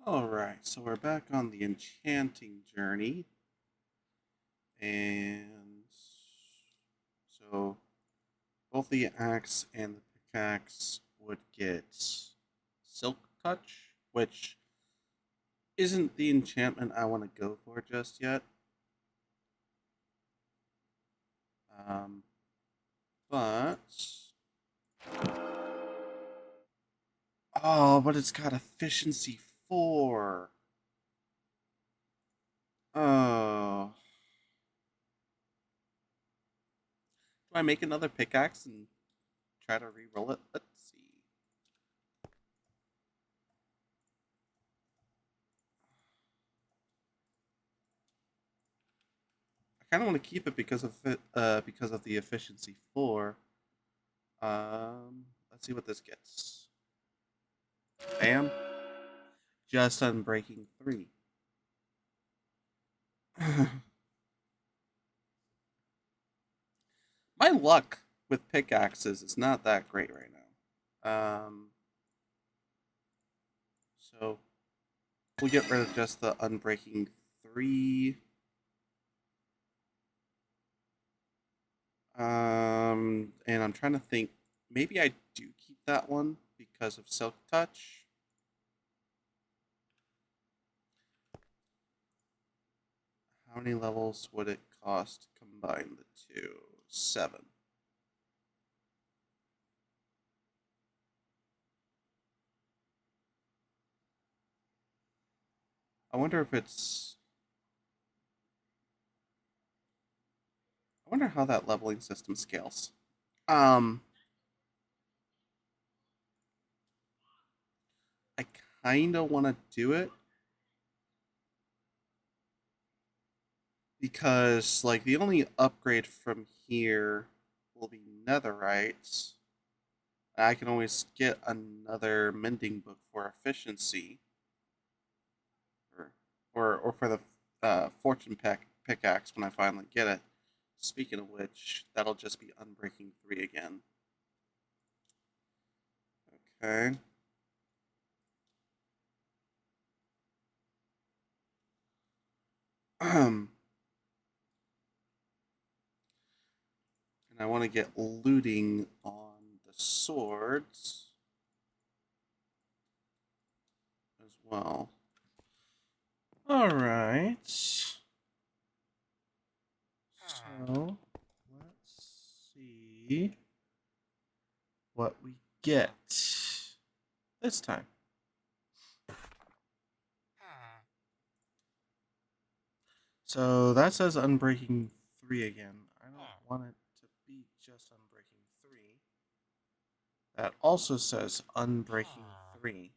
Alright, so we're back on the enchanting journey. And so both the axe and the pickaxe would get silk touch, which isn't the enchantment I want to go for just yet. Um, but but it's got efficiency 4. Oh, do I make another pickaxe and try to re-roll it? Let's see. I kind of want to keep it because of the efficiency 4. Let's see what this gets. Bam! Just unbreaking 3. My luck with pickaxes is not that great right now. So we'll get rid of just the unbreaking 3. And I'm trying to think. Maybe I do keep that one because of Silk Touch. How many levels would it cost to combine the two? 7. I wonder if it's. I wonder how that leveling system scales. Um, I kind of want to do it because, like, the only upgrade from here will be netherite. I can always get another mending book for efficiency, or or for the fortune pickaxe when I finally get it. Speaking of which, that'll just be unbreaking 3 again. Okay. And I want to get looting on the swords as well. All right. So let's see what we get this time. So that says Unbreaking 3 again. I don't want it to be just Unbreaking 3. That also says Unbreaking 3.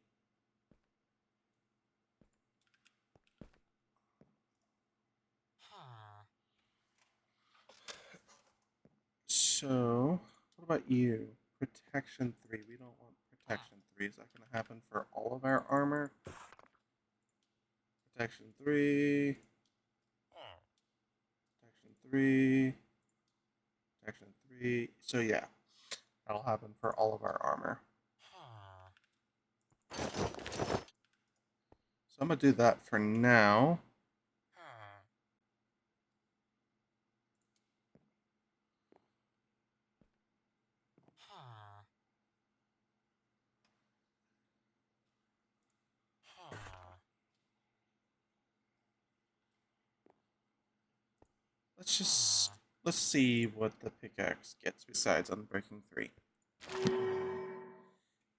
So, what about you? Protection 3. We don't want Protection 3. Is that going to happen for all of our armor? Protection 3. Protection 3. Protection 3. So, yeah, that'll happen for all of our armor. So, I'm going to do that for now. Let's see what the pickaxe gets besides Unbreaking 3.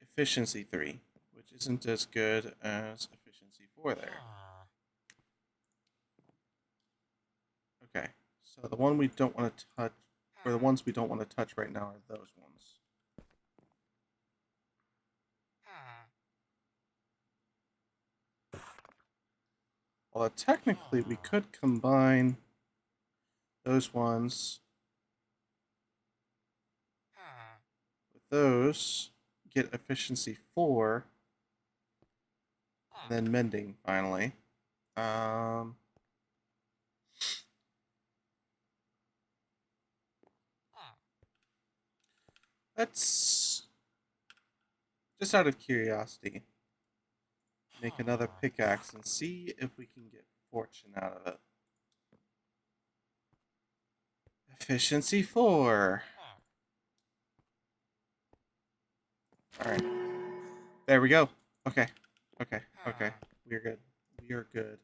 Efficiency 3, which isn't as good as Efficiency 4 there. Okay, so the one we don't want to touch, or the ones we don't want to touch right now are those ones. Well, technically we could combine those ones with those, get Efficiency 4, and then Mending finally. Let's, just out of curiosity, make another pickaxe and see if we can get fortune out of it. Efficiency 4. Alright. There we go. Okay. Okay. Okay. We're good. We are good.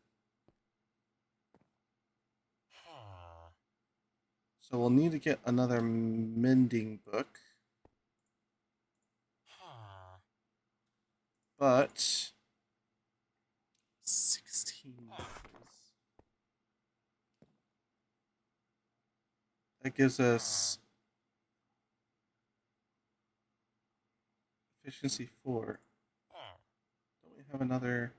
So we'll need to get another mending book. But 16 levels. That gives us efficiency 4. Don't we have another?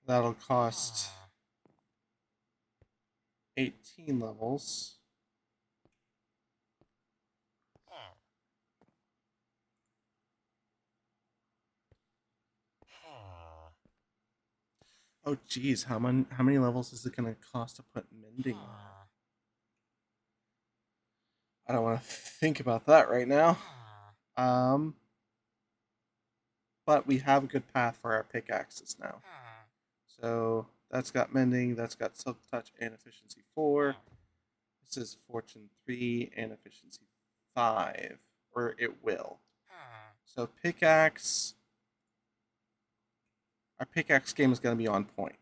That'll cost 18 levels. Oh geez, how many levels is it gonna cost to put mending on? I don't want to think about that right now. But we have a good path for our pickaxes now. So that's got mending, that's got silk touch and efficiency 4. This is fortune 3 and efficiency 5, or it will. So pickaxe, our pickaxe game is going to be on point.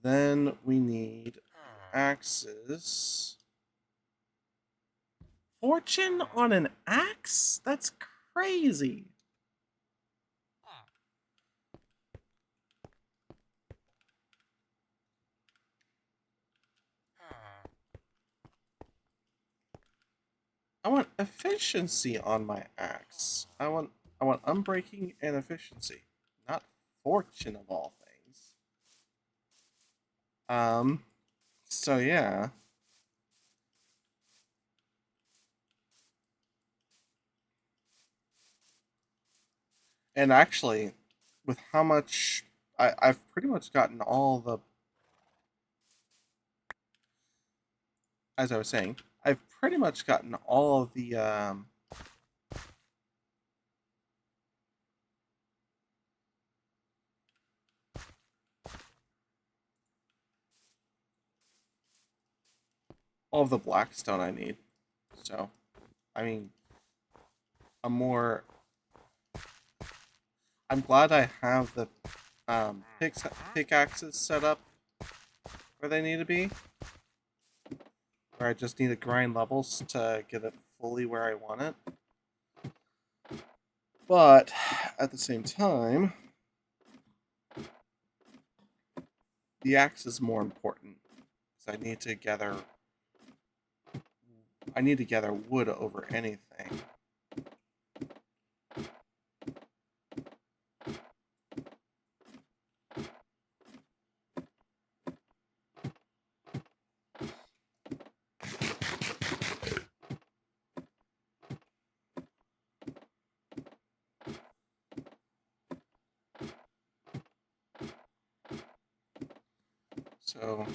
Then we need axes. Fortune on an axe? That's crazy. I want efficiency on my axe. I want unbreaking and efficiency, not fortune of all things. So yeah. And actually, with how much I've pretty much gotten all the, as I was saying, I've pretty much gotten all of the all of the blackstone I need. So, I mean, I'm glad I have the pickaxes set up where they need to be. Where I just need to grind levels to get it fully where I want it. But at the same time, the axe is more important because I need to gather wood over anything. So,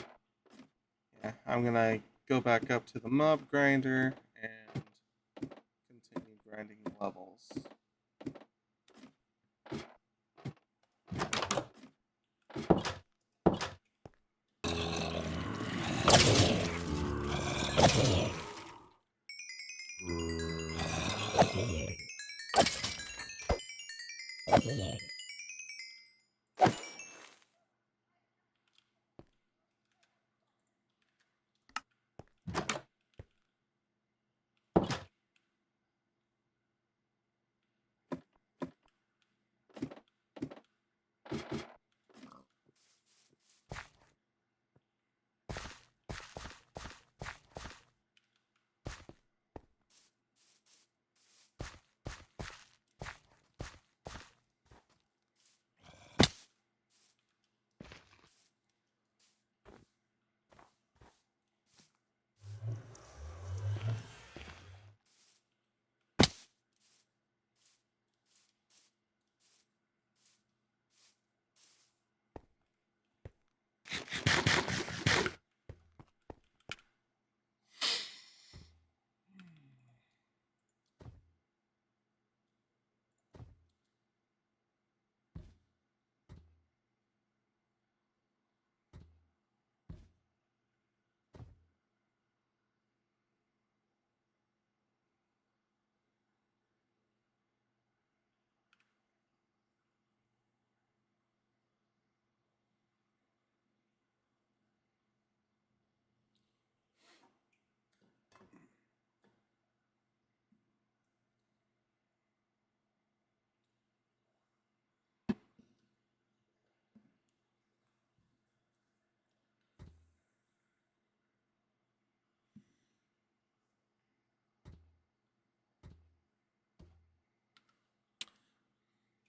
yeah, I'm gonna go back up to the mob grinder and continue grinding levels.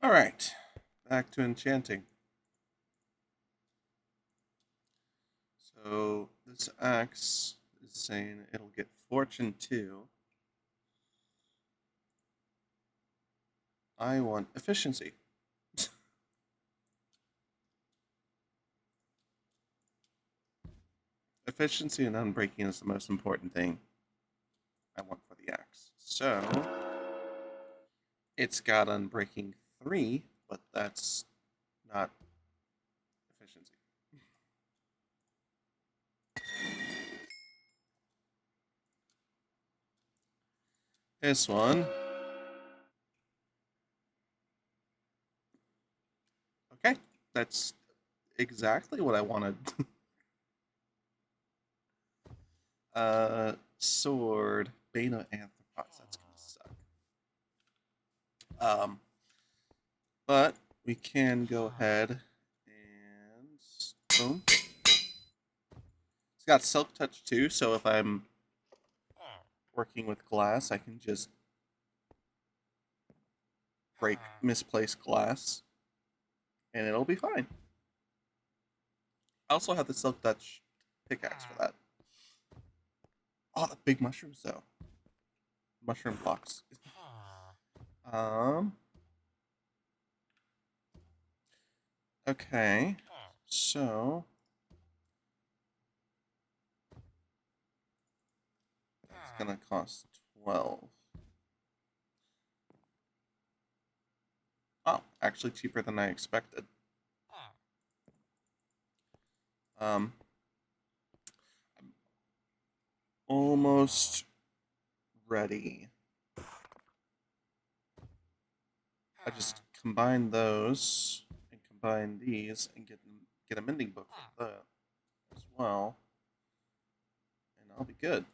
Alright, back to enchanting. So this axe is saying it'll get fortune 2. I want efficiency. Efficiency and unbreaking is the most important thing I want for the axe. So it's got unbreaking 3, but that's not efficiency. This one. Okay, that's exactly what I wanted. Sword, Bane of Anthropos. That's gonna suck. But we can go ahead and boom. It's got Silk Touch too, so if I'm working with glass, I can just break misplaced glass, and it'll be fine. I also have the Silk Touch pickaxe for that. Oh, the big mushrooms though. Mushroom blocks. Okay. So that's gonna cost 12. Oh, actually cheaper than I expected. I'm almost ready. I just combine those and combine these and get a mending book with that as well, and I'll be good.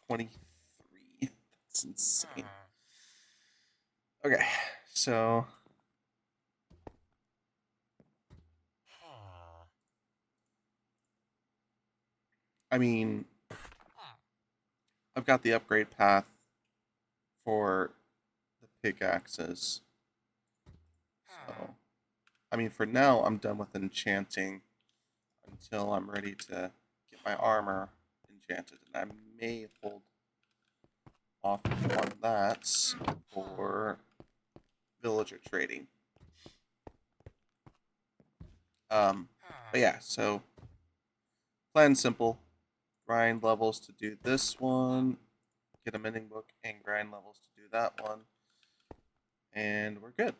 23. That's insane. Okay, so I mean, I've got the upgrade path for the pickaxes. So, I mean, for now, I'm done with enchanting until I'm ready to get my armor enchanted, and I may hold off on that for villager trading. But yeah, so plan simple. Grind levels to do this one, get a mending book, and grind levels to do that one, and we're good.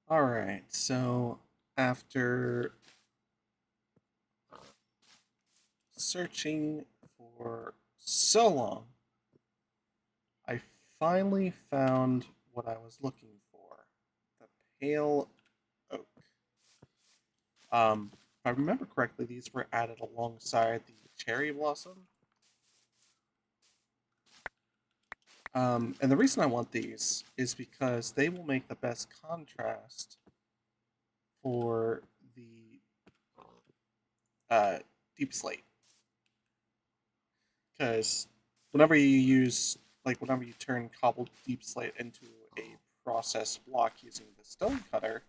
Alright, so after searching for so long, I finally found what I was looking for. The pale oak. If I remember correctly, these were added alongside the cherry blossom. And the reason I want these is because they will make the best contrast for the deep slate. Because whenever you turn cobbled deep slate into a processed block using the stone cutter,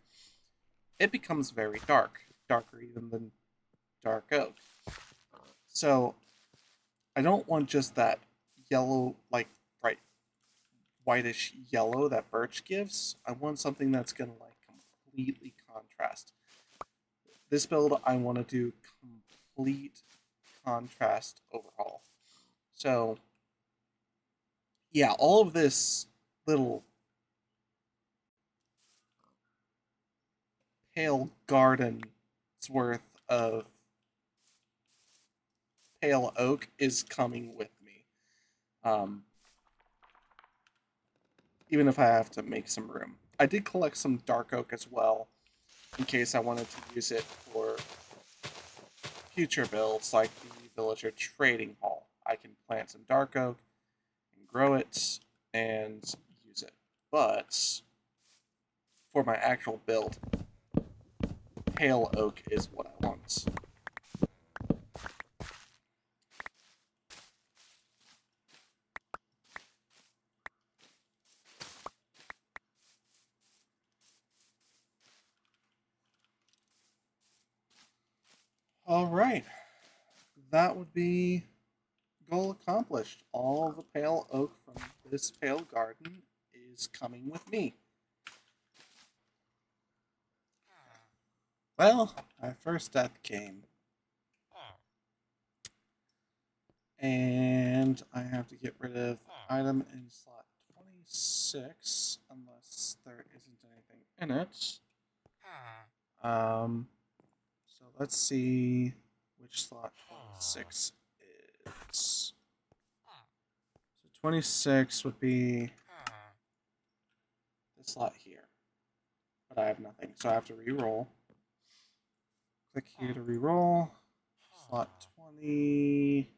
it becomes very dark, darker even than dark oak. So I don't want just that yellow, like bright whitish yellow that birch gives. I want something that's gonna like completely contrast. This build, I want to do complete contrast overhaul. So yeah, all of this little pale garden's worth of pale oak is coming with me. Even if I have to make some room. I did collect some dark oak as well, in case I wanted to use it for future builds like the villager trading hall. I can plant some dark oak and grow it and use it. But for my actual build, pale oak is what I want. right. That would be goal accomplished. All the pale oak from this pale garden is coming with me. Well, my first death came. And I have to get rid of item in slot 26, unless there isn't anything in it. So let's see which slot 26 is. So 26 would be this slot here. But I have nothing, so I have to re-roll. Click here to re-roll. Slot 20.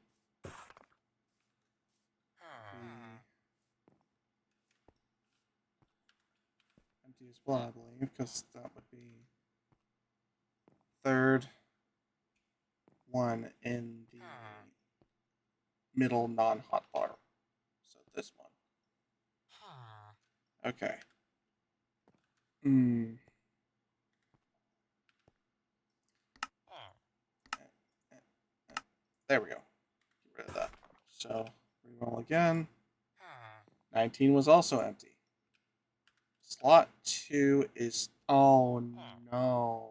Empty as well, I believe, because that would be third one in the middle non-hotbar. So this one. Okay. There we go. Get rid of that. So reroll again. 19 was also empty. Slot 2 is... Oh no.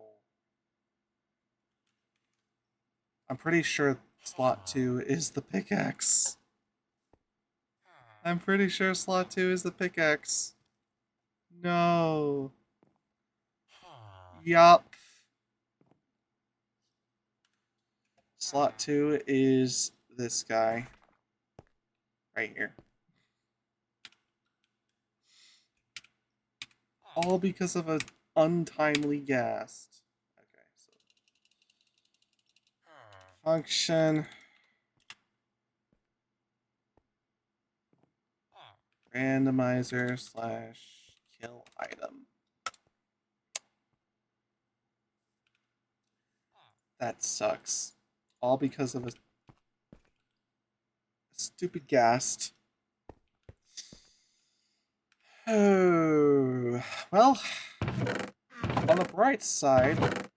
I'm pretty sure slot 2 is the pickaxe. I'm pretty sure slot 2 is the pickaxe. No. Yup. Slot 2 is this guy. Right here. All because of an untimely ghast. Okay, so... Function... Randomizer / kill item. That sucks. All because of a stupid ghast. Oh, well, on the bright side,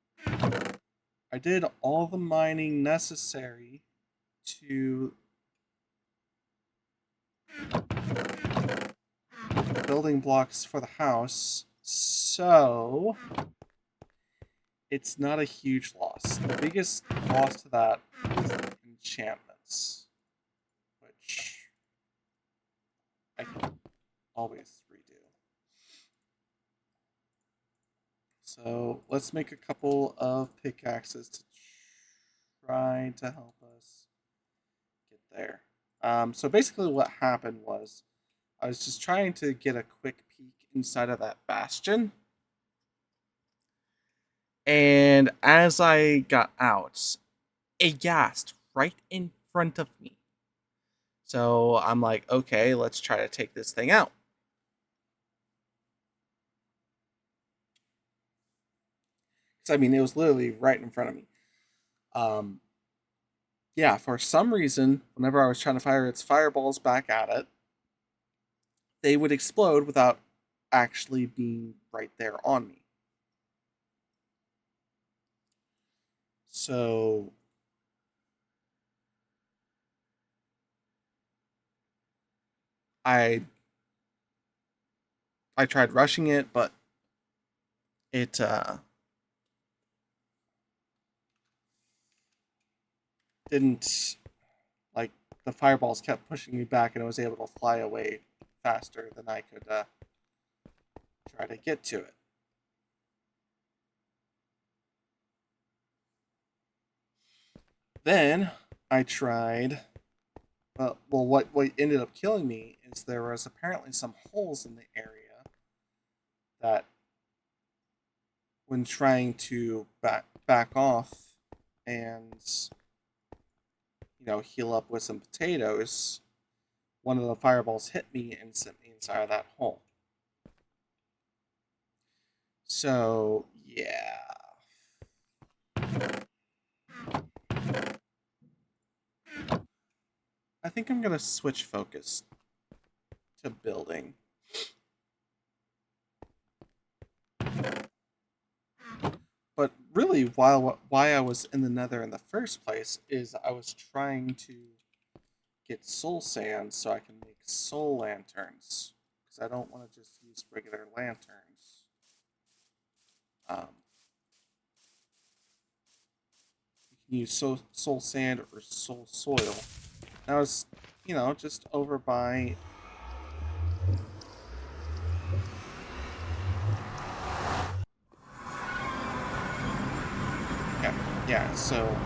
I did all the mining necessary to building blocks for the house, so it's not a huge loss. The biggest loss to that is the enchantments, which I can always redo. So let's make a couple of pickaxes to try to help us get there. So basically what happened was I was just trying to get a quick peek inside of that bastion. And as I got out, a ghast right in front of me. So I'm like, okay, let's try to take this thing out. I mean, it was literally right in front of me. Yeah, for some reason, whenever I was trying to fire its fireballs back at it, they would explode without actually being right there on me. So I tried rushing it, but it didn't, like, the fireballs kept pushing me back, and I was able to fly away faster than I could try to get to it. Then I tried. Well, what ended up killing me is there was apparently some holes in the area that, when trying to back off and, you know, heal up with some potatoes, one of the fireballs hit me and sent me inside of that hole. So yeah. I think I'm gonna switch focus to building. But really, why I was in the Nether in the first place is I was trying to get soul sand so I can make soul lanterns because I don't want to just use regular lanterns. Um, you can use soul sand or soul soil. And I was, just over by. Yeah. So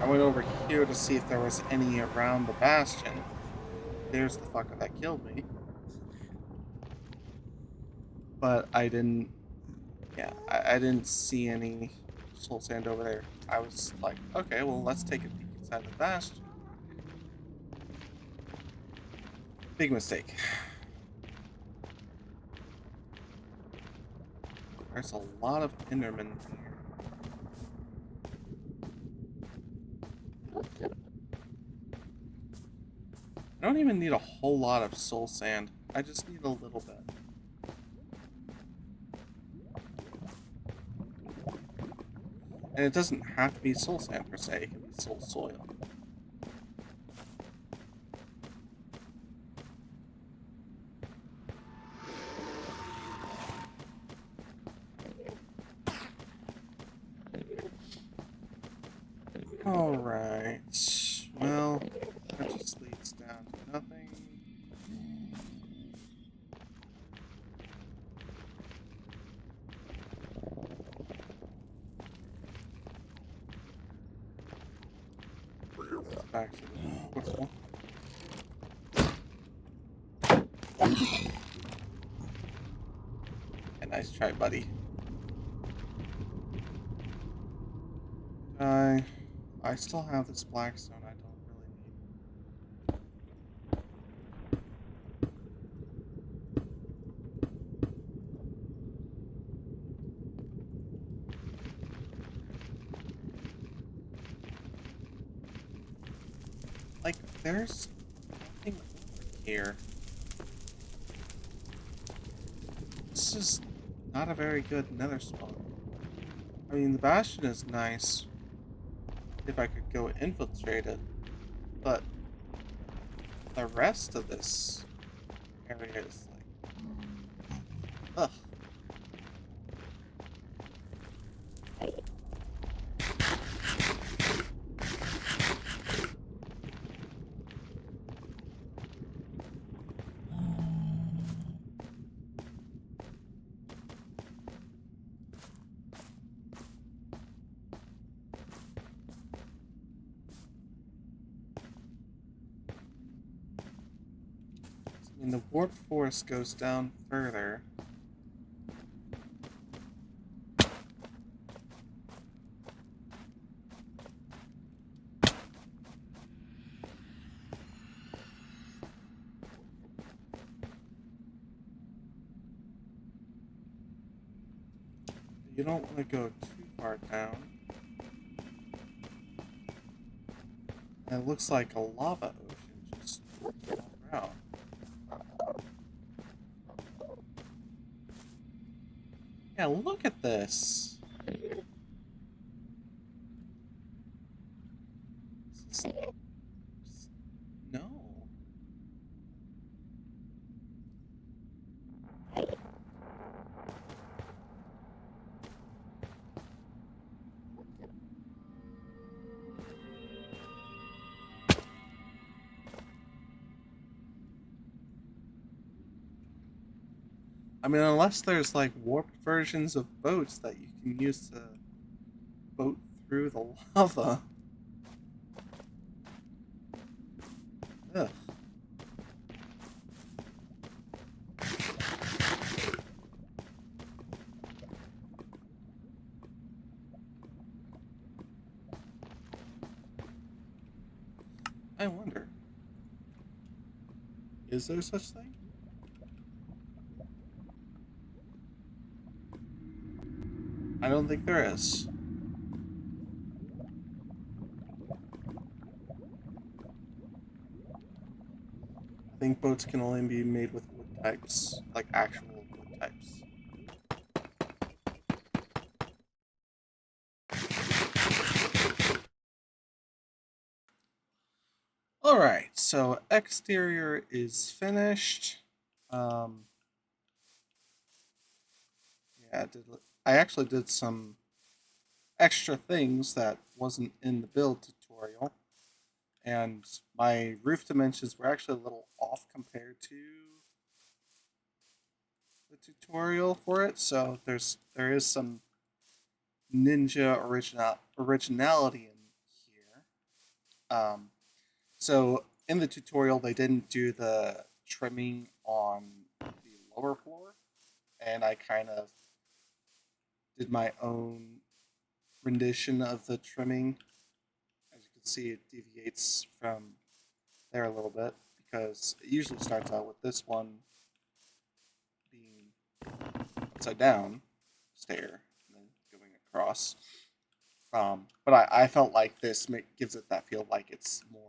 I went over here to see if there was any around the bastion. There's the fucker that killed me. But I didn't. Yeah, I didn't see any soul sand over there. I was like, okay, well, let's take a peek inside the bastion. Big mistake. There's a lot of Endermen here. I don't even need a whole lot of soul sand. I just need a little bit. And it doesn't have to be soul sand per se, it can be soul soil. Alright. Well, that just leads down to nothing. Back to the portal. Yeah, nice try, buddy. I still have this blackstone I don't really need. Like, there's nothing over here. This is not a very good nether spot. I mean, the bastion is nice if I could go infiltrate it, but the rest of this area is like, ugh. And the warp forest goes down further. You don't want to go too far down. And it looks like a lava ocean just all around. Yeah, look at this. This is, no. I mean, unless there's like warped versions of boats that you can use to boat through the lava. Ugh. I wonder, is there such thing? I don't think there is. I think boats can only be made with wood types, like actual wood types. Alright, so exterior is finished. Yeah, I actually did some extra things that wasn't in the build tutorial, and my roof dimensions were actually a little off compared to the tutorial for it. So there is some ninja originality in here. Um, so in the tutorial, they didn't do the trimming on the lower floor, and I kind of did my own rendition of the trimming. As you can see, it deviates from there a little bit because it usually starts out with this one being upside down stair and then going across. But I felt like this gives it that feel like it's more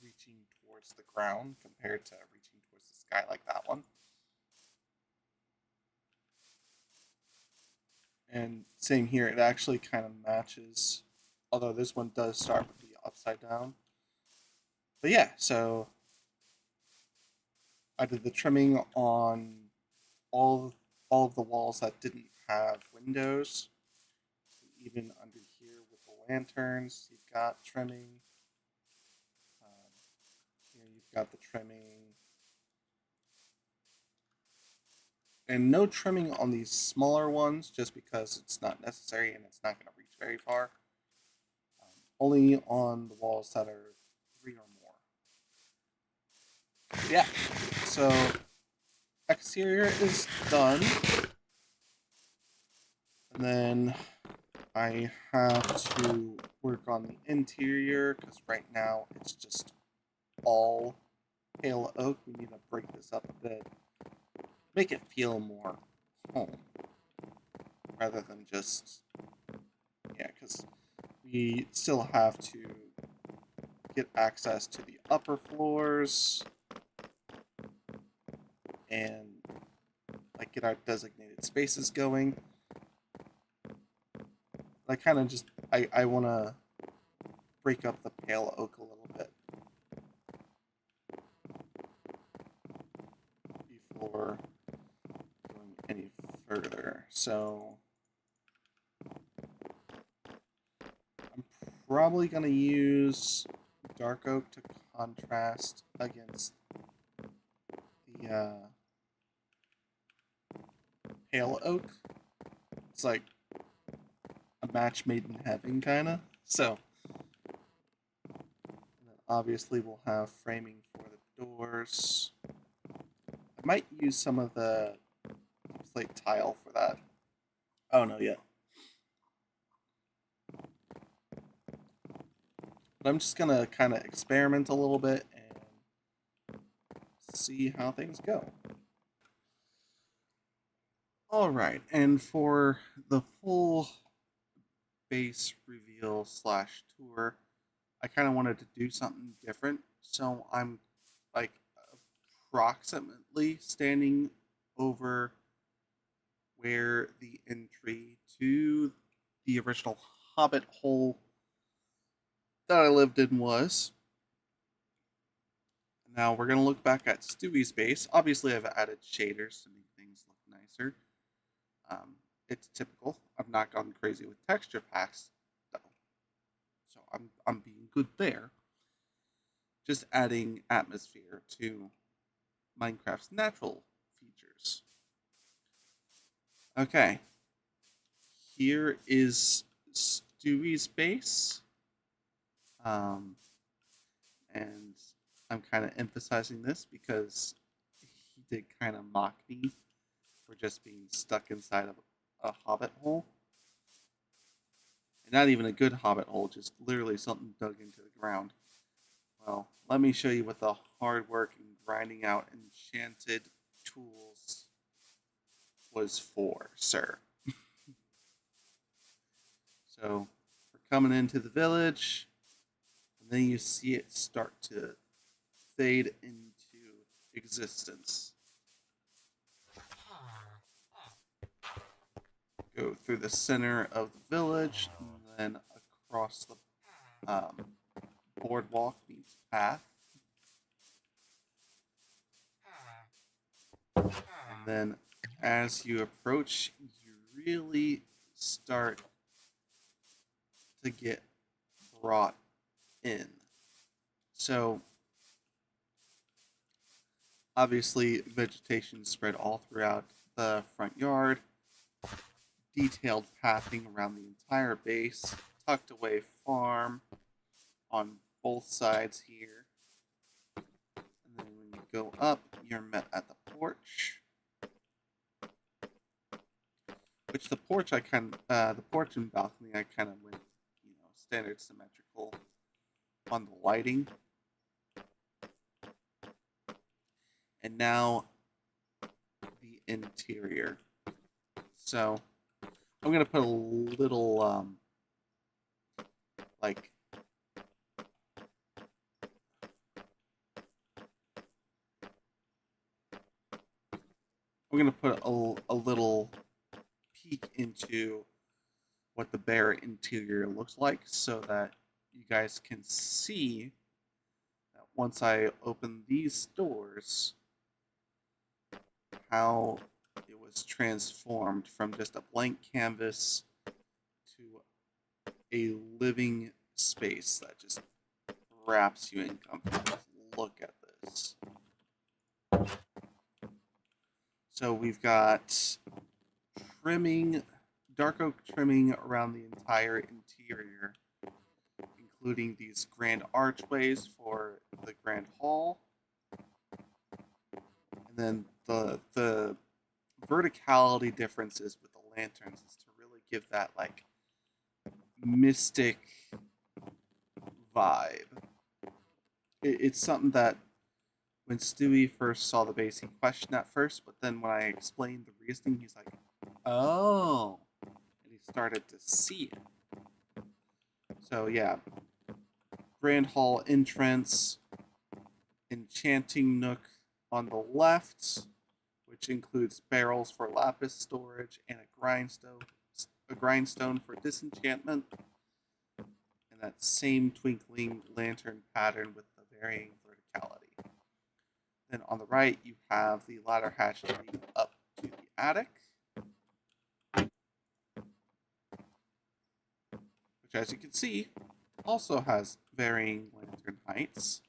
reaching towards the ground compared to reaching towards the sky like that one. And same here, it actually kind of matches, although this one does start with the upside down. But yeah, so I did the trimming on all all of the walls that didn't have windows. So even under here with the lanterns, you've got trimming. Here you've got the trimming, and no trimming on these smaller ones, just because it's not necessary and it's not going to reach very far. Only on the walls that are 3 or more. Yeah. So exterior is done, and then I have to work on the interior because right now it's just all pale oak. We need to break this up a bit, make it feel more home rather than just, yeah, because we still have to get access to the upper floors and like get our designated spaces going. I kind of just I want to break up the pale oak a little bit before going any further. So I'm probably going to use dark oak to contrast against the pale oak. It's like a match made in heaven, kind of. So obviously we'll have framing for the doors. I might use some of the plate tile for that. Oh no, yeah. But I'm just gonna kind of experiment a little bit and see how things go. Alright, and for the full base reveal slash tour, I kind of wanted to do something different. So I'm like approximately standing over where the entry to the original Hobbit hole that I lived in was. Now we're going to look back at Stewie's base. Obviously, I've added shaders to make things look nicer. It's typical. I've not gone crazy with texture packs, though. So I'm being good there. Just adding atmosphere to Minecraft's natural features. Okay. Here is Stewie's base. And I'm kind of emphasizing this because he did kind of mock me for just being stuck inside of a hobbit hole. And not even a good hobbit hole, just literally something dug into the ground. Well, let me show you what the hard work and grinding out enchanted tools was for, sir. So, we're coming into the village, and then you see it start to fade into existence. Go through the center of the village, and then across the boardwalk meets path. And then as you approach, you really start to get brought in. So obviously vegetation spread all throughout the front yard, detailed pathing around the entire base, tucked away farm on both sides here. And then when you go up, you're met at the porch. Which the porch the porch and balcony I kind of went, standard symmetrical on the lighting. And now the interior. So I'm gonna put a little like I'm gonna put a little peek into what the bare interior looks like so that you guys can see that once I open these doors, how it was transformed from just a blank canvas to a living space that just wraps you in comfort. Look at this. So we've got trimming, dark oak trimming around the entire interior, including these grand archways for the grand hall. And then the verticality differences with the lanterns is to really give that like mystic vibe. It's something that when Stewie first saw the base, he questioned at first, but then when I explained the reasoning, he's like, "Oh," and he started to see it. So yeah, Grand Hall entrance, enchanting nook on the left, which includes barrels for lapis storage and a grindstone for disenchantment, and that same twinkling lantern pattern with the varying verticality. Then on the right, you have the ladder hatch leading up to the attic, which, as you can see, also has varying lantern heights,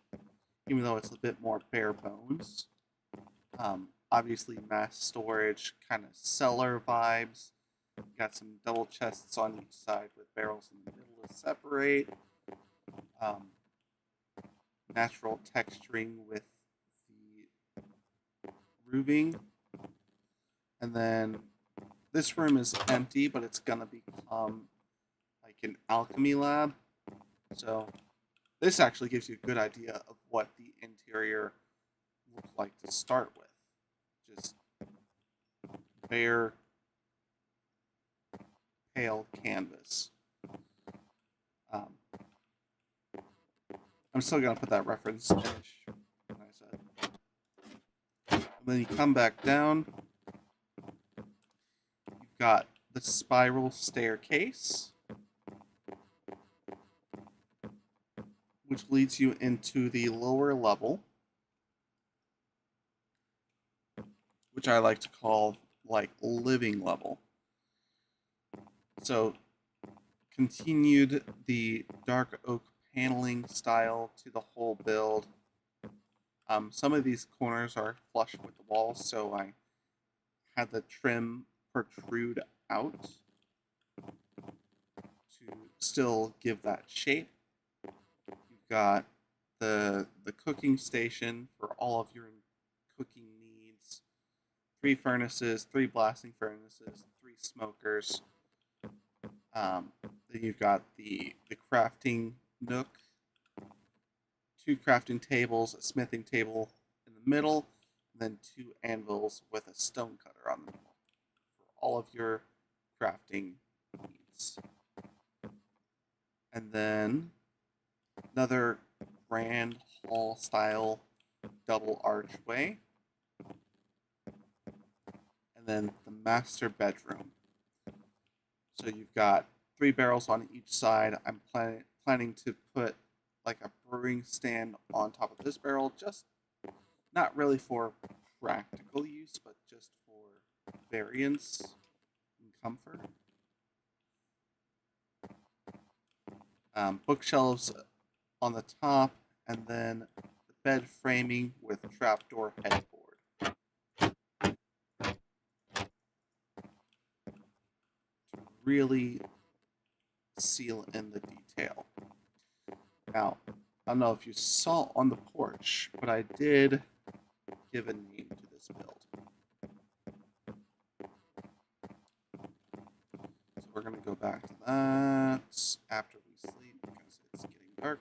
even though it's a bit more bare bones. Obviously, mass storage, kind of cellar vibes. Got some double chests on each side with barrels in the middle to separate. Natural texturing with the roofing. And then this room is empty, but it's gonna become like an alchemy lab. So this actually gives you a good idea of what the interior looks like to start with. Just bare, pale canvas. I'm still gonna put that reference image when I said. And then you come back down. You've got the spiral staircase, which leads you into the lower level, which I like to call like living level. So continued the dark oak paneling style to the whole build. Some of these corners are flush with the walls, so I had the trim protrude out to still give that shape. You've got the cooking station for all of your cooking needs. 3 furnaces, 3 blasting furnaces, 3 smokers. Then you've got the crafting nook, 2 crafting tables, a smithing table in the middle, and then 2 anvils with a stone cutter on the middle for all of your crafting needs. And then another grand hall style double archway. And then the master bedroom. So you've got 3 barrels on each side. I'm planning to put like a brewing stand on top of this barrel, just not really for practical use, but just for variance and comfort. Bookshelves on the top, and then the bed framing with trapdoor headboard. To really seal in the detail. Now, I don't know if you saw on the porch, but I did give a name to this build. So we're going to go back to that after we sleep because it's getting dark.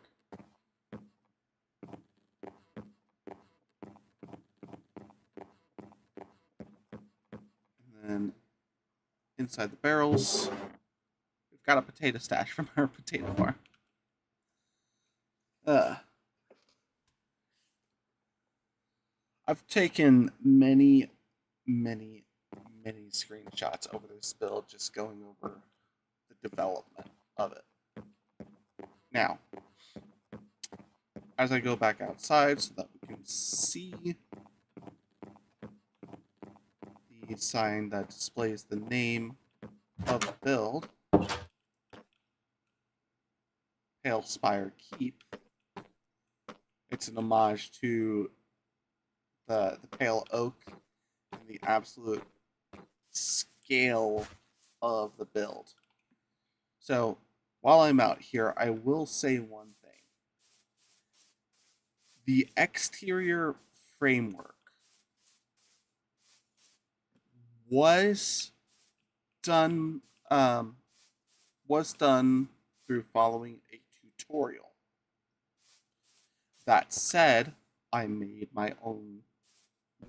And then inside the barrels, we've got a potato stash from our potato farm. I've taken many screenshots over this build, just going over the development of it. Now, as I go back outside so that we can see the sign that displays the name of the build, Palespire Keep. It's an homage to the pale oak and the absolute scale of the build. So while I'm out here, I will say one thing. The exterior framework was done through following a tutorial. That said, I made my own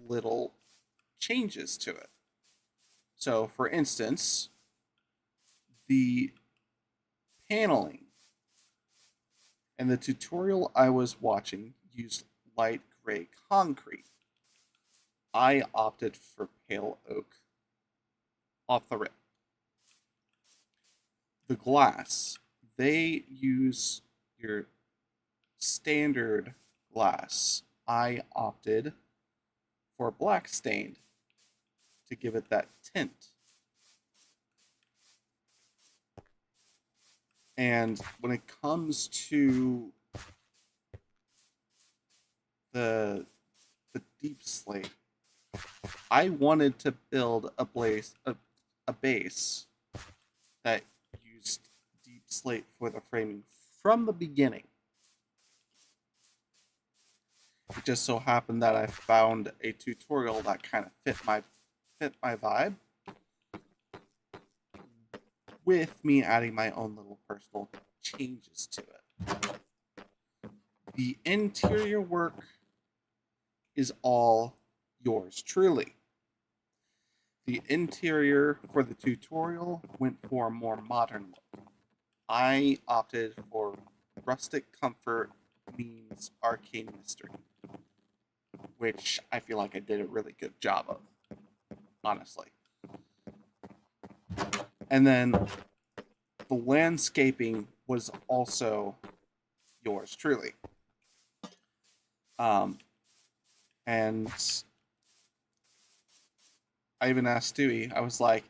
little changes to it. So, for instance, the paneling and the tutorial I was watching used light gray concrete. I opted for pale oak off the rip. The glass, they use your standard glass. I opted for black stained to give it that tint. And when it comes to the deep slate, I wanted to build a base that used deep slate for the framing from the beginning. It just so happened that I found a tutorial that kind of fit my vibe, with me adding my own little personal changes to it. The interior work is all yours truly. The interior for the tutorial went for a more modern look. I opted for rustic comfort means arcane mystery, which I feel like I did a really good job of, honestly. And then the landscaping was also yours truly. And I even asked Stewie, I was like,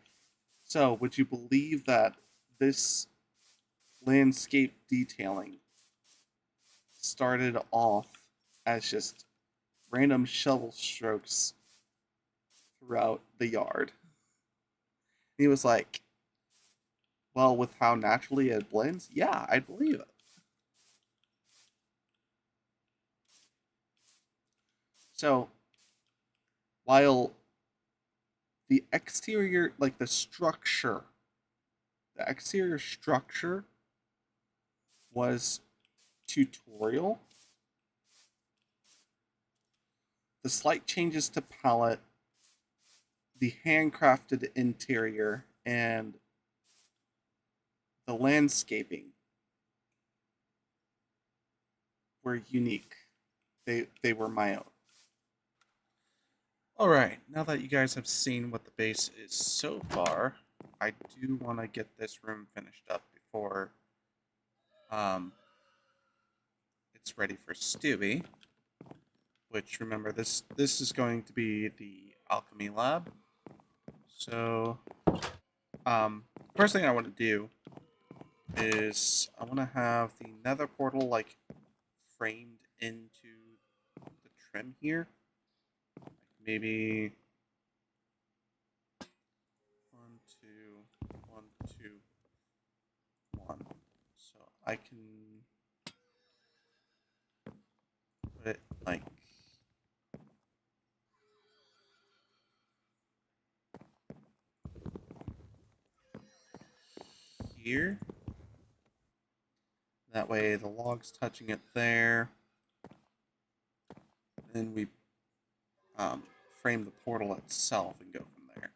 so would you believe that this landscape detailing started off as just random shovel strokes throughout the yard? He was like, well, with how naturally it blends, yeah, I believe it. So, while the exterior, like the exterior structure was tutorial, the slight changes to palette, the handcrafted interior, and the landscaping were unique. They were my own. Alright, now that you guys have seen what the base is so far, I do want to get this room finished up before it's ready for Stewie, which remember this is going to be the Alchemy Lab. So first thing I want to do is I want to have the Nether portal like framed into the trim here. Like maybe 1, 2, 1, 2, 1. So I can put it like here. That way the log's touching it there. Then we frame the portal itself and go from there.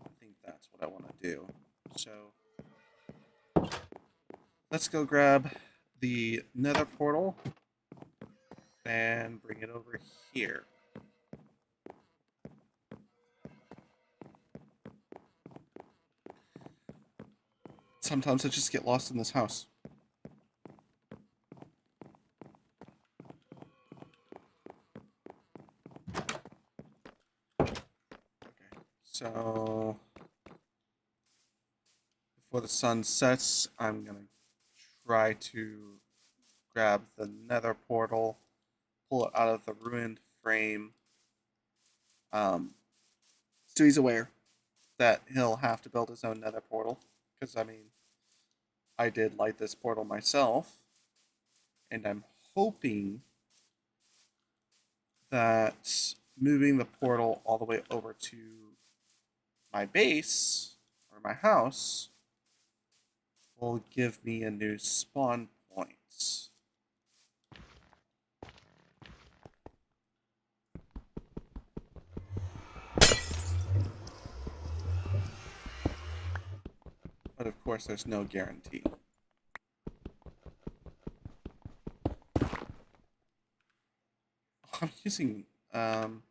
I think that's what I want to do. So let's go grab the Nether portal and bring it over here. Sometimes I just get lost in this house. Okay, so before the sun sets, I'm gonna try to grab the Nether portal, pull it out of the ruined frame. Stewie's aware that he'll have to build his own Nether portal, because I mean, I did light this portal myself, and I'm hoping that moving the portal all the way over to my base or my house will give me a new spawn point. But of course, there's no guarantee. I'm using efficiency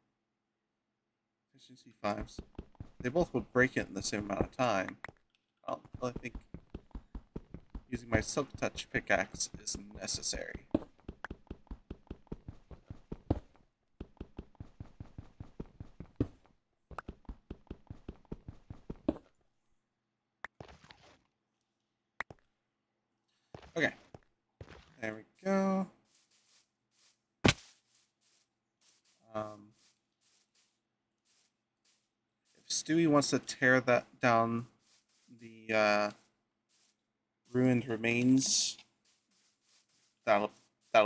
5s. They both would break it in the same amount of time. I think using my silk touch pickaxe is necessary. Okay, there we go. If Stewie wants to tear that down, the ruined remains, that'll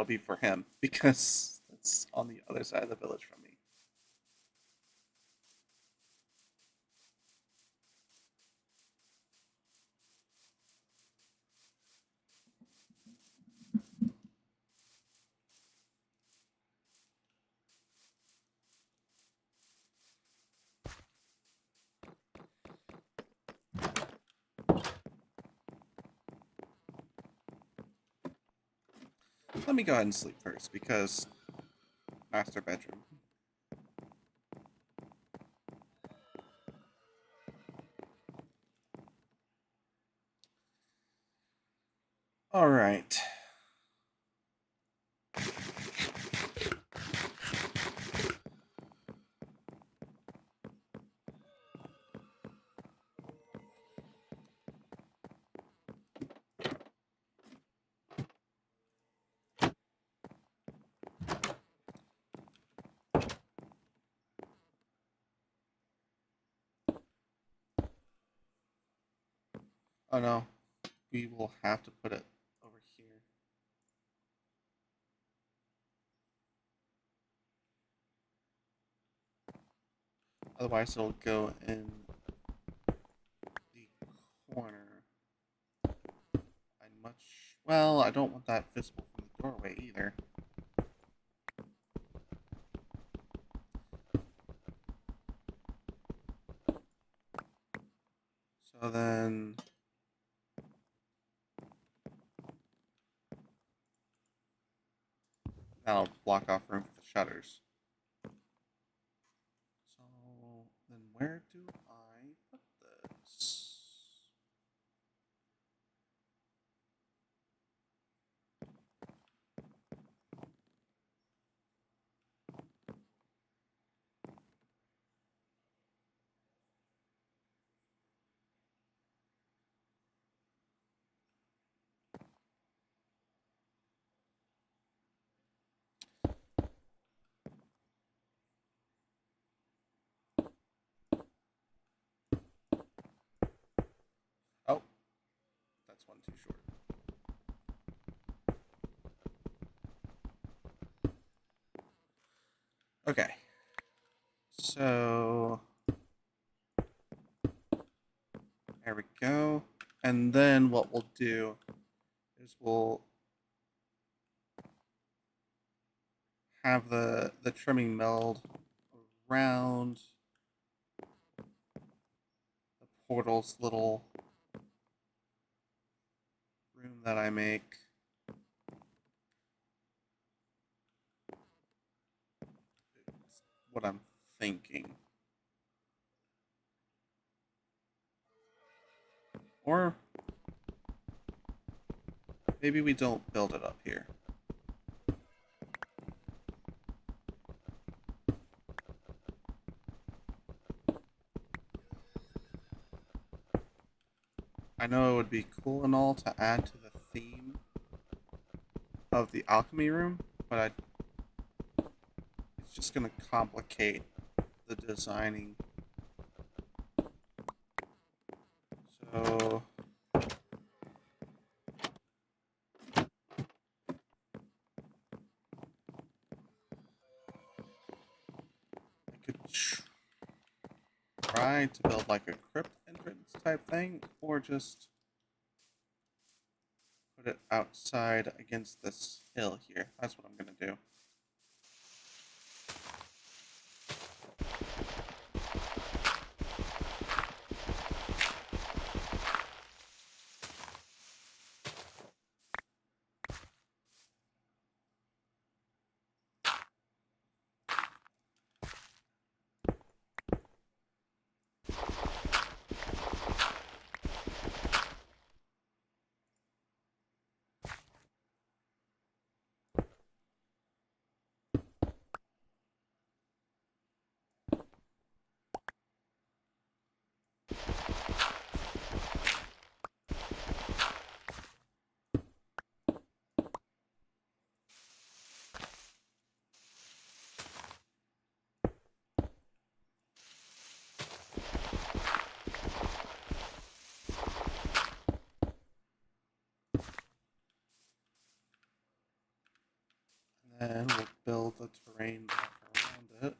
be for him because it's on the other side of the village from me. Let me go ahead and sleep first because master bedroom. All right. Oh no, we will have to put it over here. Otherwise, it'll go in the corner. Well, I don't want that visible from the doorway either. So then that'll block off room for the shutters. So then where do I put this? too short. Okay. So there we go. And then what we'll do is we'll have the trimming meld around the portal's little room that I make. It's what I'm thinking. Or maybe we don't build it up here. I know it would be cool and all to add to the theme of the alchemy room, but it's just going to complicate the designing. So I could try to build like a crypt entrance type thing, or just put it outside against this hill here. That's what I'm going to do. And we'll build the terrain back around it.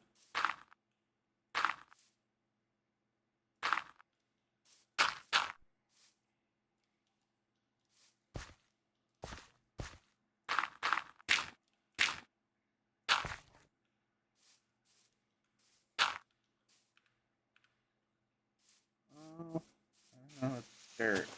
Oh, I don't know, it's dirt.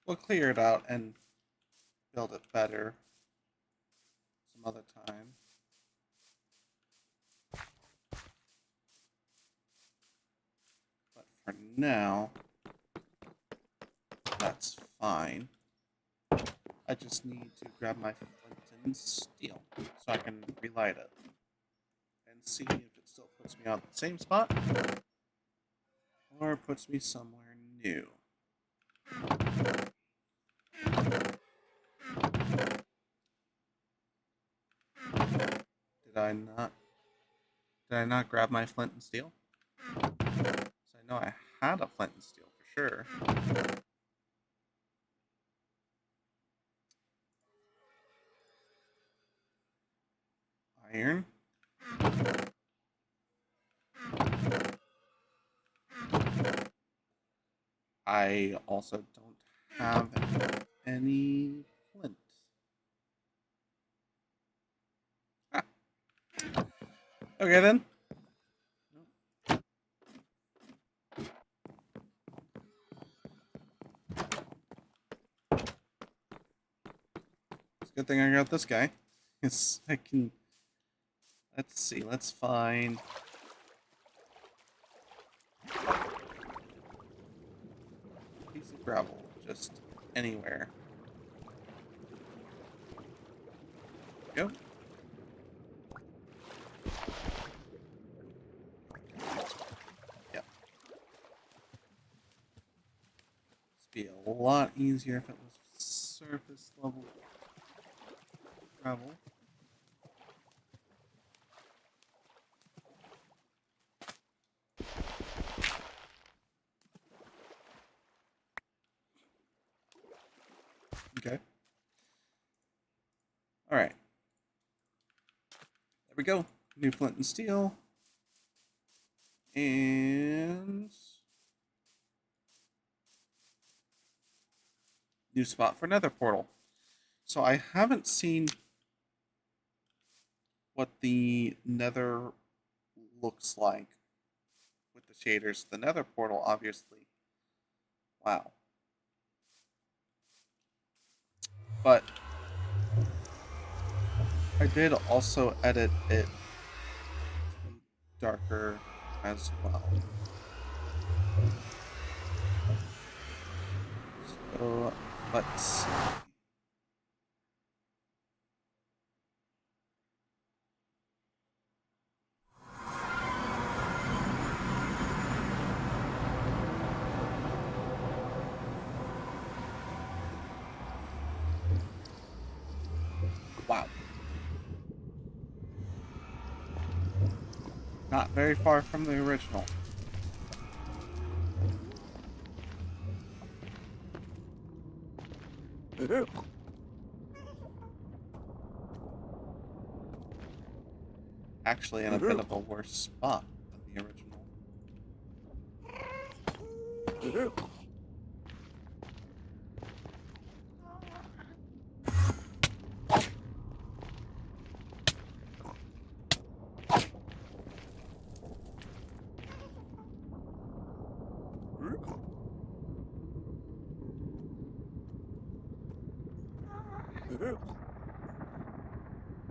We'll clear it out and build it better some other time. But for now, that's fine. I just need to grab my flint and steel so I can relight it and see if it still puts me on the same spot or puts me somewhere new. Did I not grab my flint and steel? I know I had a flint and steel for sure. Iron. I also don't have any flint. Ah. Okay then. It's a good thing I got this guy. Yes, I can. Let's see. Let's find. A piece of gravel, just anywhere. Go. Yep. This would be a lot easier if it was surface level gravel. Okay. All right. There we go. New flint and steel. And new spot for Nether portal. So I haven't seen what the Nether looks like with the shaders. The Nether portal, obviously. Wow. But I did also edit it to be darker as well. So let's see. Wow. Not very far from the original. Actually in a bit of a worse spot than the original.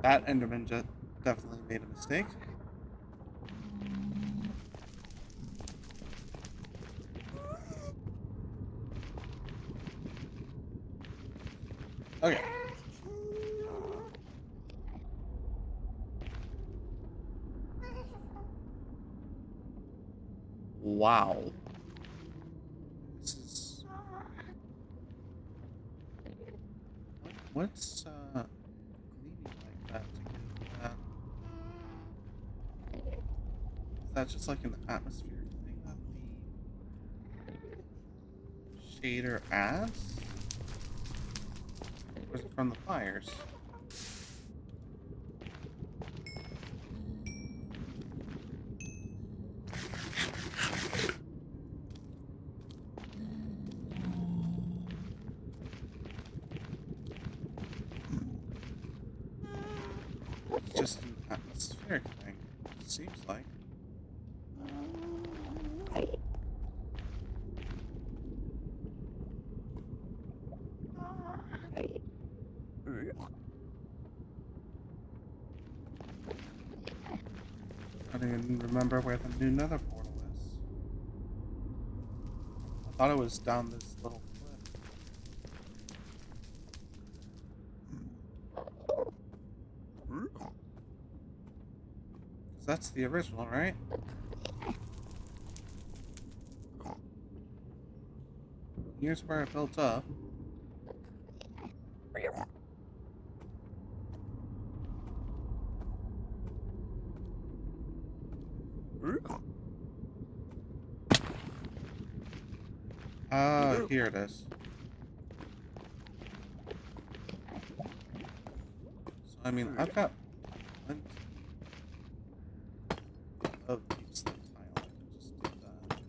That Enderman just definitely made a mistake. Okay. Wow. This is... What's gleaming like that to give that? Is that just like an atmospheric thing that the shader adds? Or is it from the fires? It's just an atmospheric thing, it seems like. I don't even remember where the new Nether portal is. I thought it was down this little cliff. That's the original, right? Here's where it built up. here it is. So, I mean, I've got plenty of these tile. I can just do that.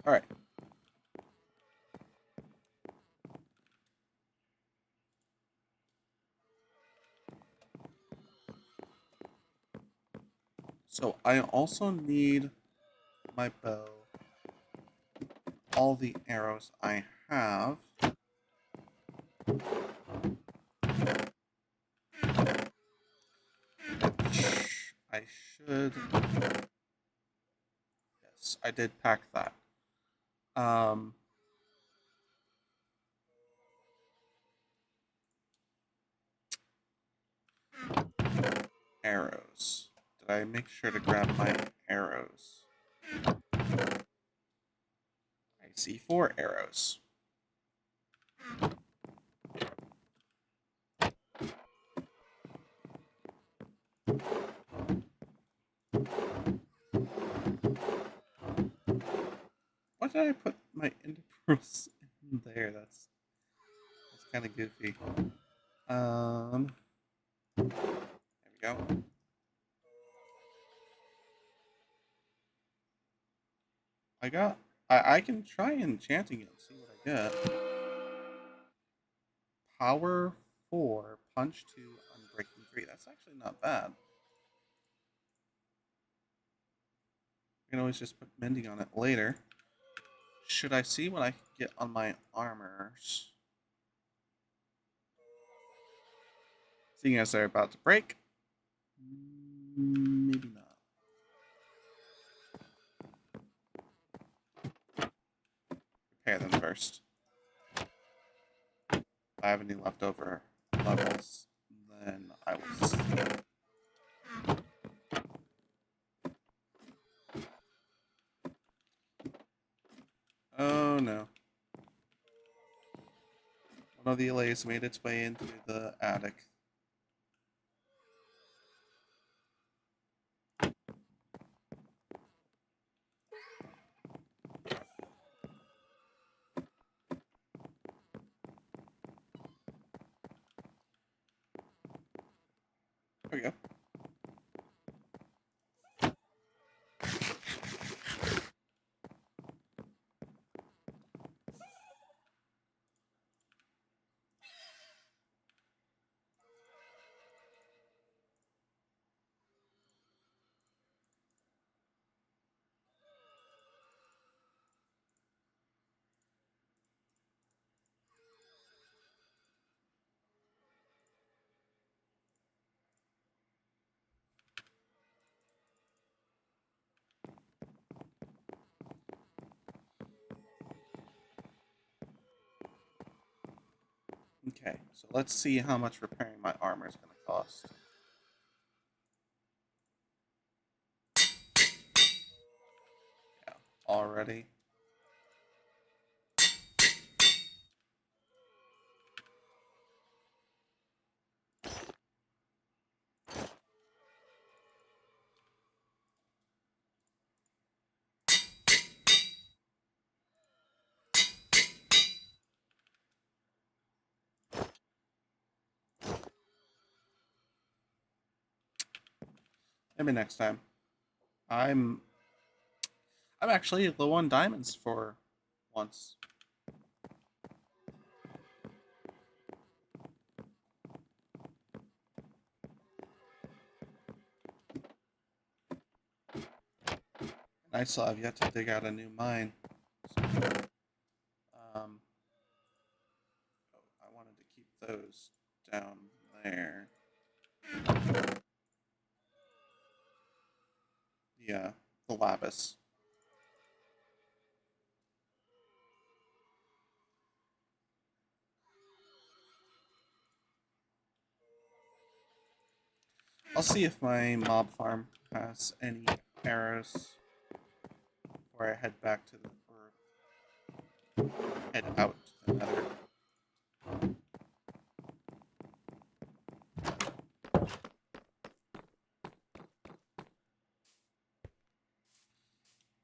All right. So I also need my bow, all the arrows I have. I should. Yes, I did pack that. Arrows. Did I make sure to grab my arrows? I see 4 arrows. Why did I put my ender pearls in there? That's kind of goofy. There we go. I can try enchanting it and see what I get. Power 4, punch 2, unbreaking 3. That's actually not bad. I can always just put mending on it later. Should I see what I can get on my armors? Seeing as they're about to break. Maybe not. Repair them first. If I have any leftover levels, then I will see. Oh no. One of the allays made its way into the attic. There we go. Okay, so let's see how much repairing my armor is going to cost. Yeah, already. Maybe next time. I'm I'm actually low on diamonds for once. And I still have yet to dig out a new mine. So, I wanted to keep those down there. Yeah, the lapis. I'll see if my mob farm has any arrows before I head back to the or head out to the Nether.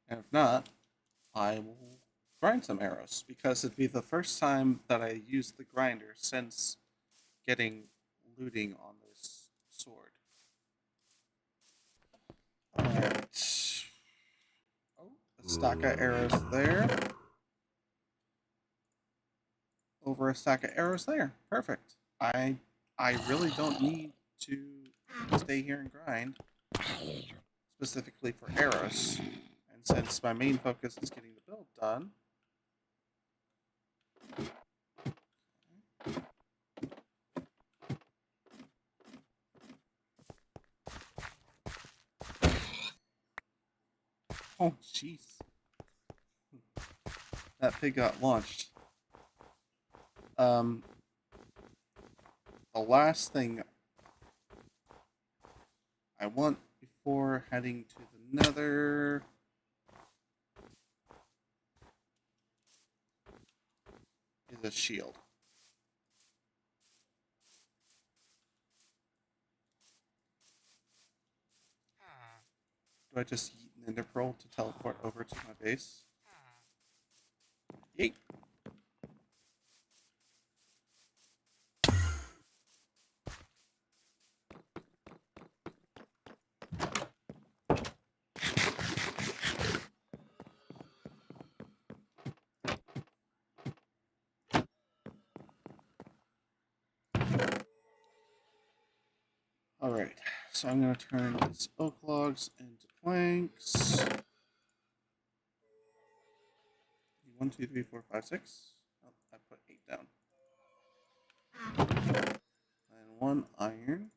And if not, I will grind some arrows because it'd be the first time that I used the grinder since getting looting on this sword. Alright. Oh, a stack of arrows there. Over a stack of arrows there. Perfect. I really don't need to stay here and grind specifically for arrows. And since my main focus is getting the build done, oh jeez, that pig got launched. Um, the last thing I want before heading to the Nether is a shield. Do I just eat an ender pearl to teleport over to my base? Yeet. Alright, so I'm going to turn these oak logs into planks. 1, 2, 3, 4, 5, 6. Oh, I put 8 down. And 1 iron.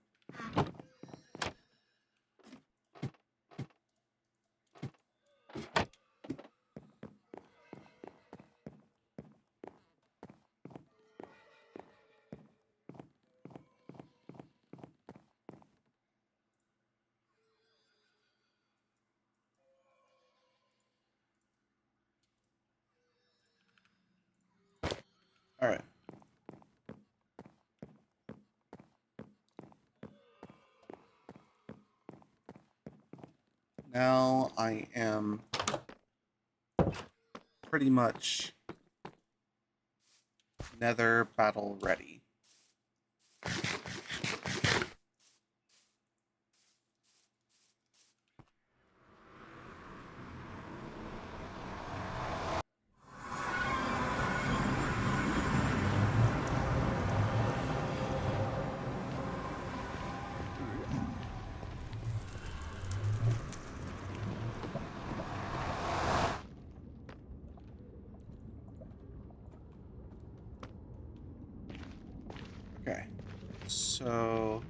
Alright. Now I am pretty much Nether battle ready. Okay. So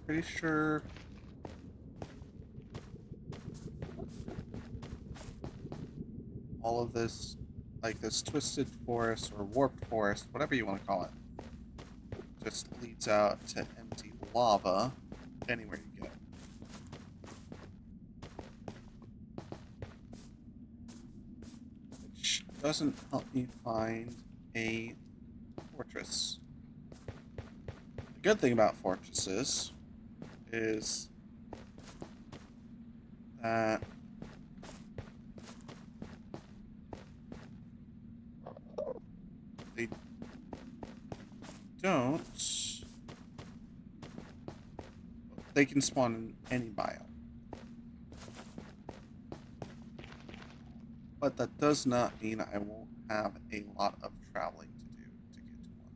pretty sure all of this, like this twisted forest or warped forest, whatever you want to call it, just leads out to empty lava anywhere you go. Which doesn't help me find a fortress. The good thing about fortresses is that they don't. They can spawn in any biome. But that does not mean I won't have a lot of traveling to do to get to one.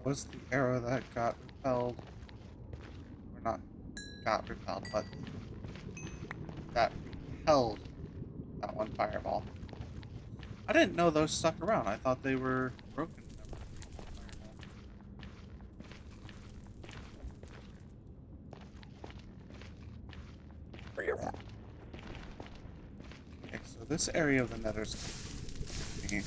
Was the arrow that got repelled, or not got repelled, but that repelled that one fireball. I didn't know those stuck around. I thought they were broken. Okay, so this area of the Nether's me.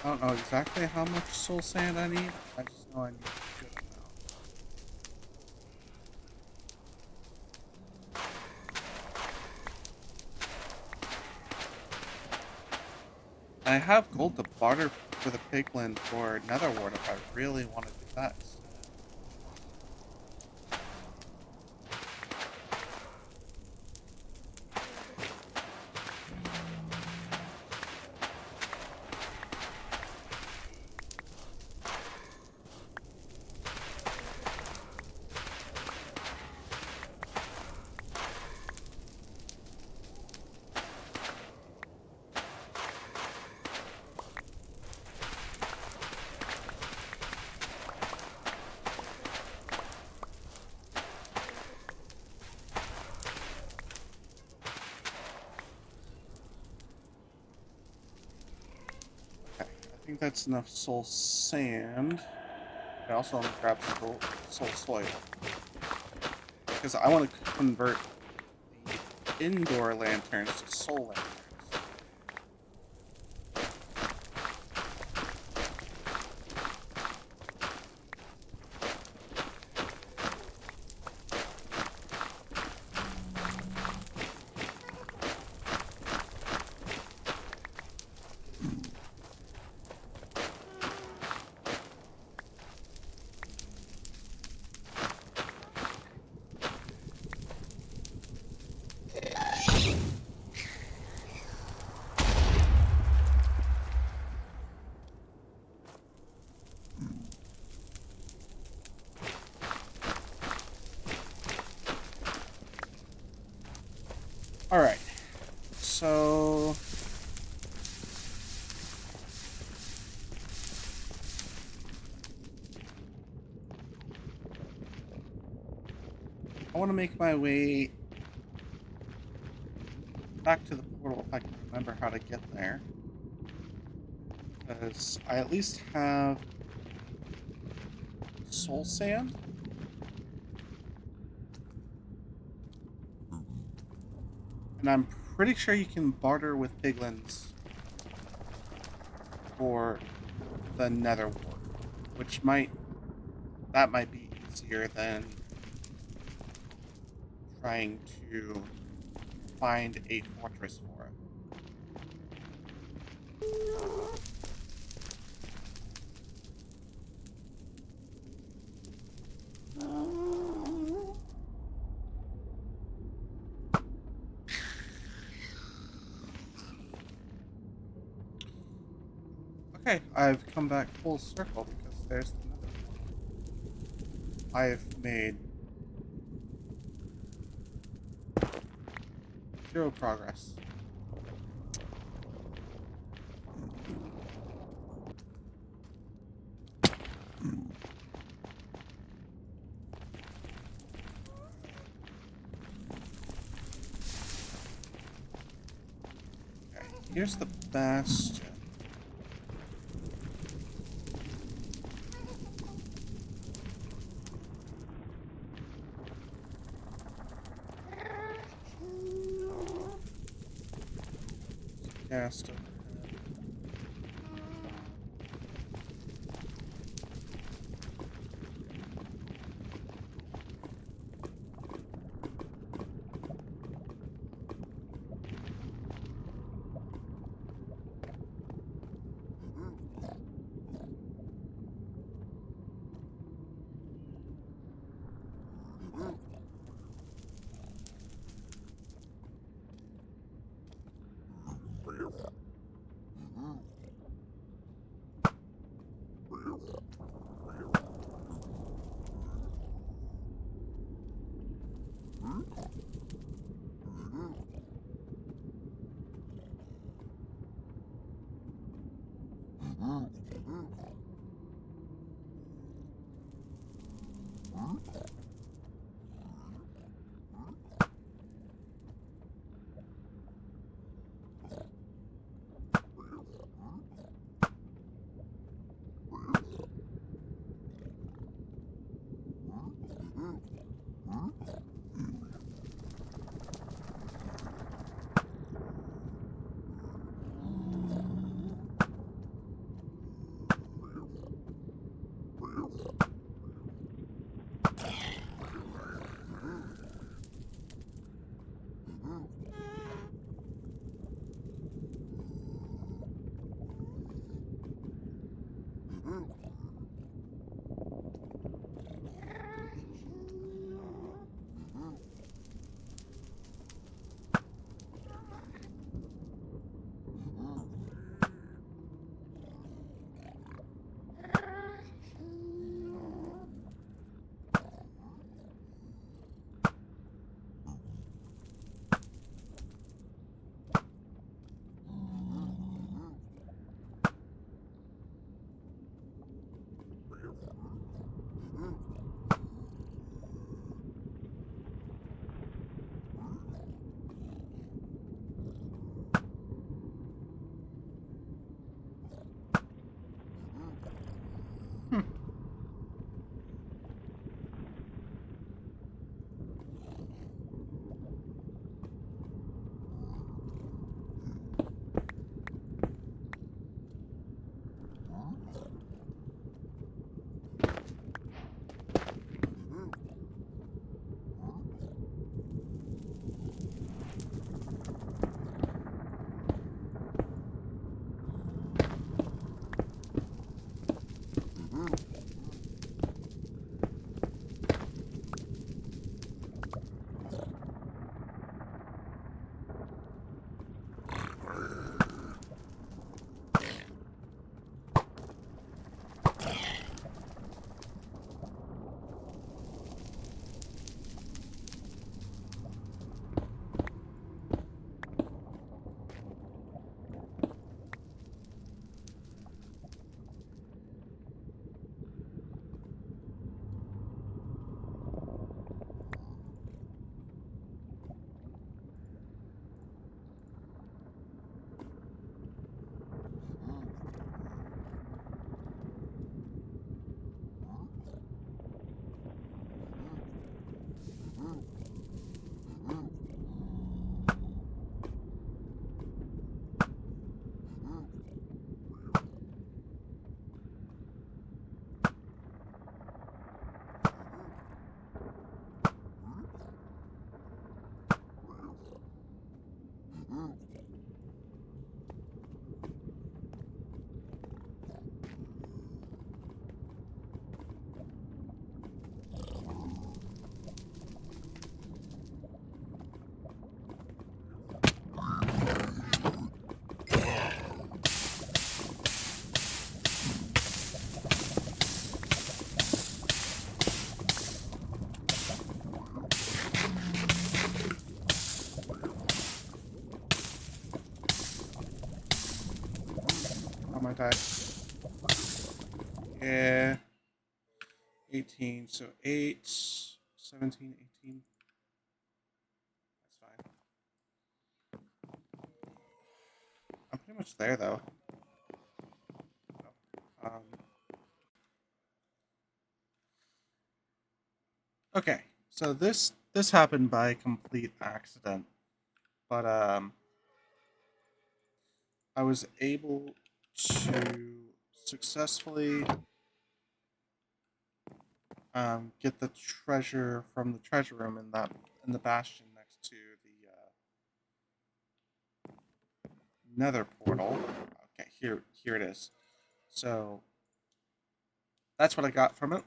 I don't know exactly how much soul sand I need. I just know I need a good amount. I have gold to barter for the piglin for nether wart if I really want to do that. I think that's enough soul sand. I also want to grab soul soil. Because I want to convert the indoor lanterns to soul lanterns. Alright. So... I want to make my way back to the portal if I can remember how to get there. Because I at least have soul sand. And I'm pretty sure you can barter with piglins for the nether wart, which might be easier than trying to find a fortress for it. Okay, I've come back full circle because there's the nether wart. I've made 0 progress. Okay, here's the bastion. Cast overhead. die. Yeah. 18, so 8, 17, 18. That's fine. I'm pretty much there, though. Um, okay, so this happened by complete accident, but I was able to successfully get the treasure from the treasure room in the bastion next to the Nether portal. Okay, here it is. So that's what I got from it.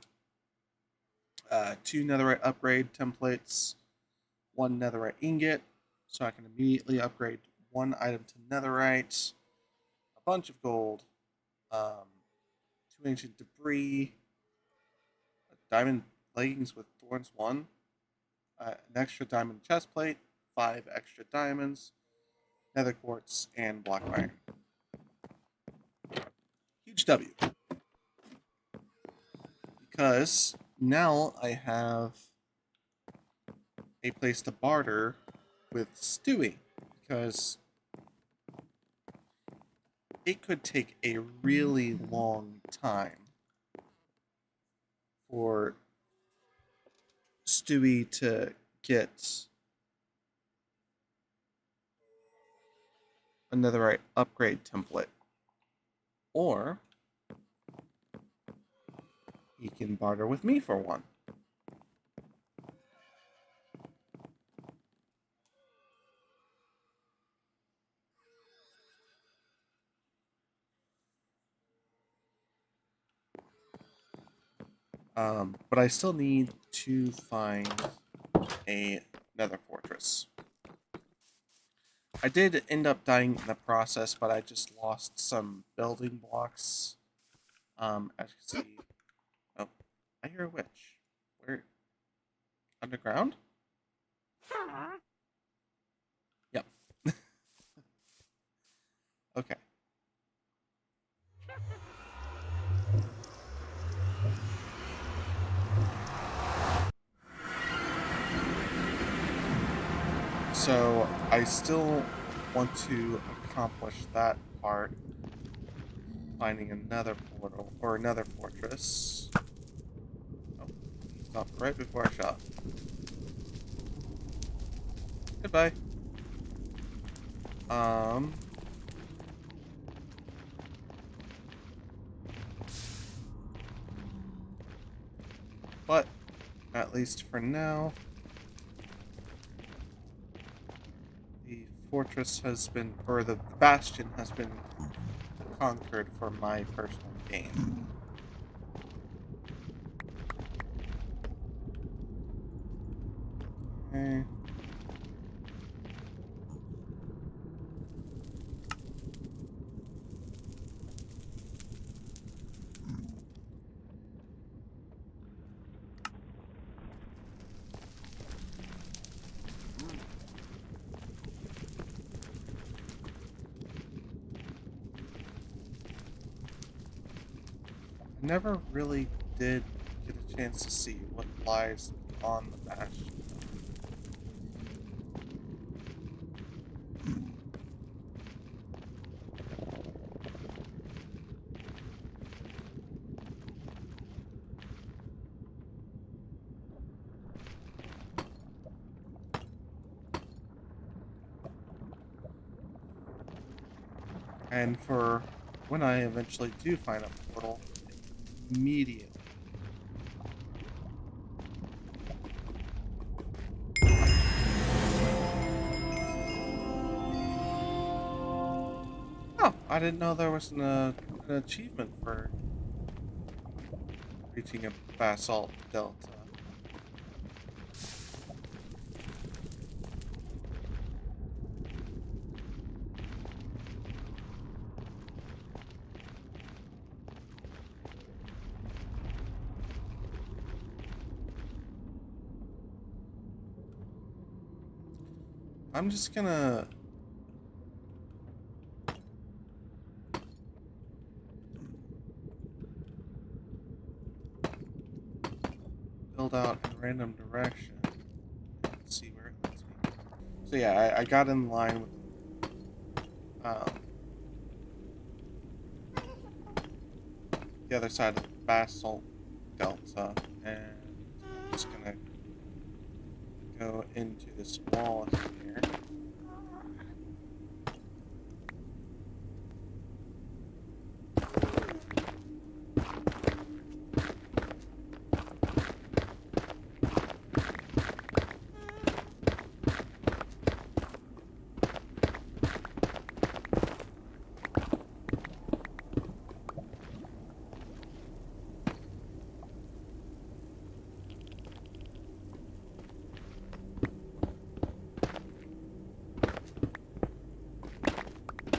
2 netherite upgrade templates, 1 netherite ingot, so I can immediately upgrade 1 item to netherite, a bunch of gold, 2 ancient debris, a diamond leggings with thorns 1, an extra diamond chestplate, 5 extra diamonds, nether quartz, and block of iron. Huge W. Because now I have a place to barter with Stewie. Because it could take a really long time for Stewie to get another upgrade template. Or he can barter with me for one. But I still need to find a nether fortress. I did end up dying in the process, but I just lost some building blocks. As you can see, oh, I hear a witch. Where? Underground? Yep. Okay. So I still want to accomplish that part, finding another portal or another fortress. Oh, he stopped right before I shot. Goodbye. Um. But at least for now, the fortress has been, or the bastion has been conquered for my personal gain. Okay. I never really did get a chance to see what lies on the bastion. And for when I eventually do find a portal, immediately. Oh, I didn't know there was an achievement for reaching a basalt delta. I'm just gonna build out in random direction and see where it leads me. So yeah, I got in line with the other side of the basalt delta, and I'm just gonna go into this wall here.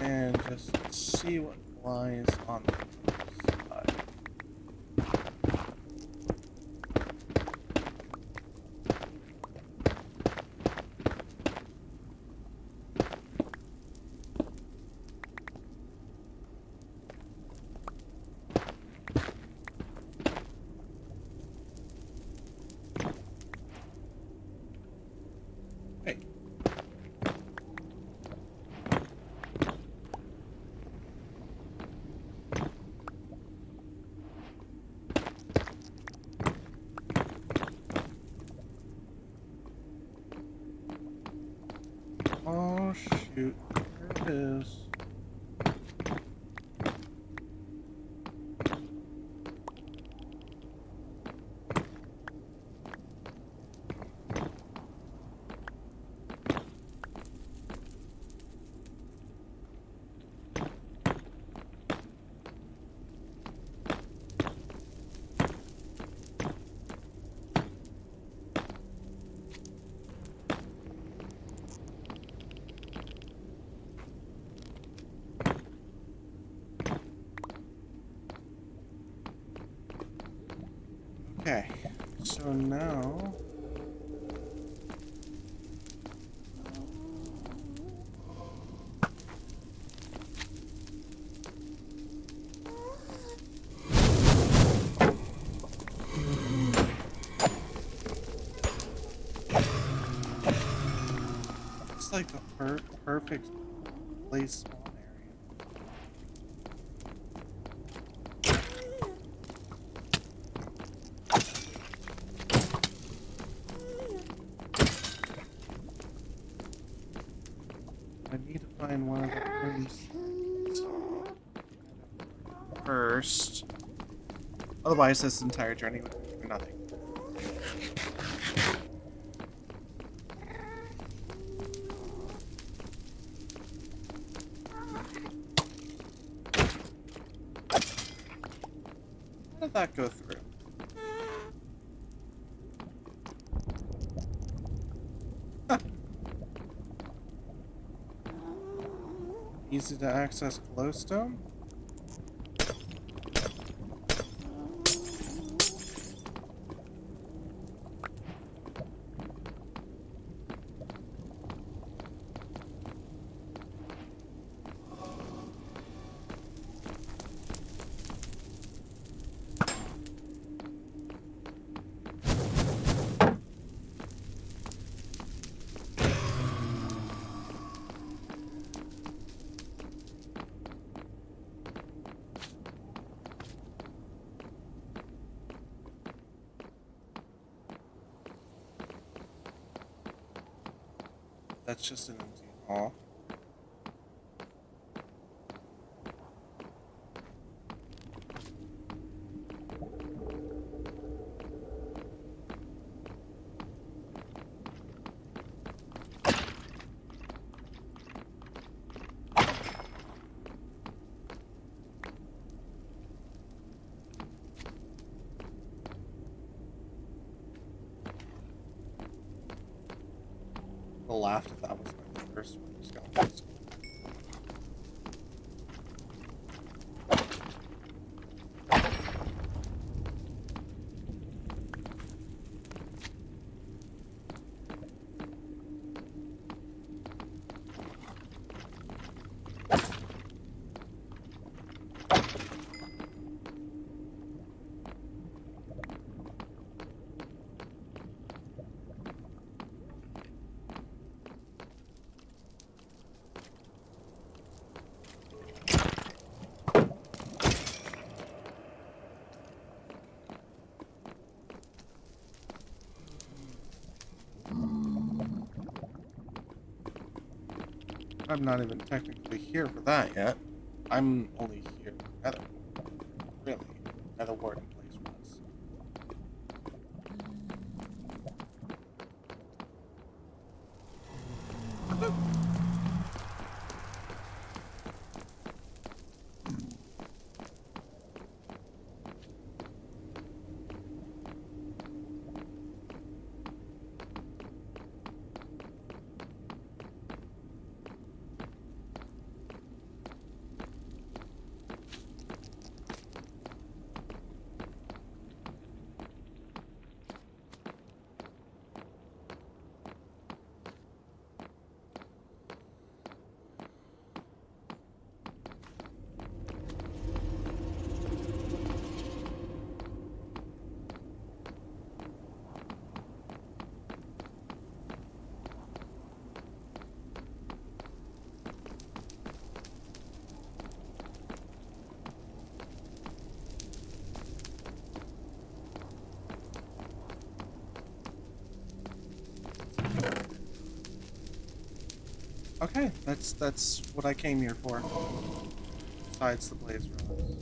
And just see what lies on the other side. Hey. Oh shoot, there it is. Okay, so now it's like the perfect place spawn area. I need to find one of the rooms first. Otherwise, this entire journey would be for nothing. How did that go through? Easy to access glowstone? That's just an empty hall. I laughed if that was my first one. Just got lost. I'm not even technically here for that yet. I'm only here for Nether. Really. Nether Warden plays with us. Okay, that's what I came here for. Besides the blaze rods.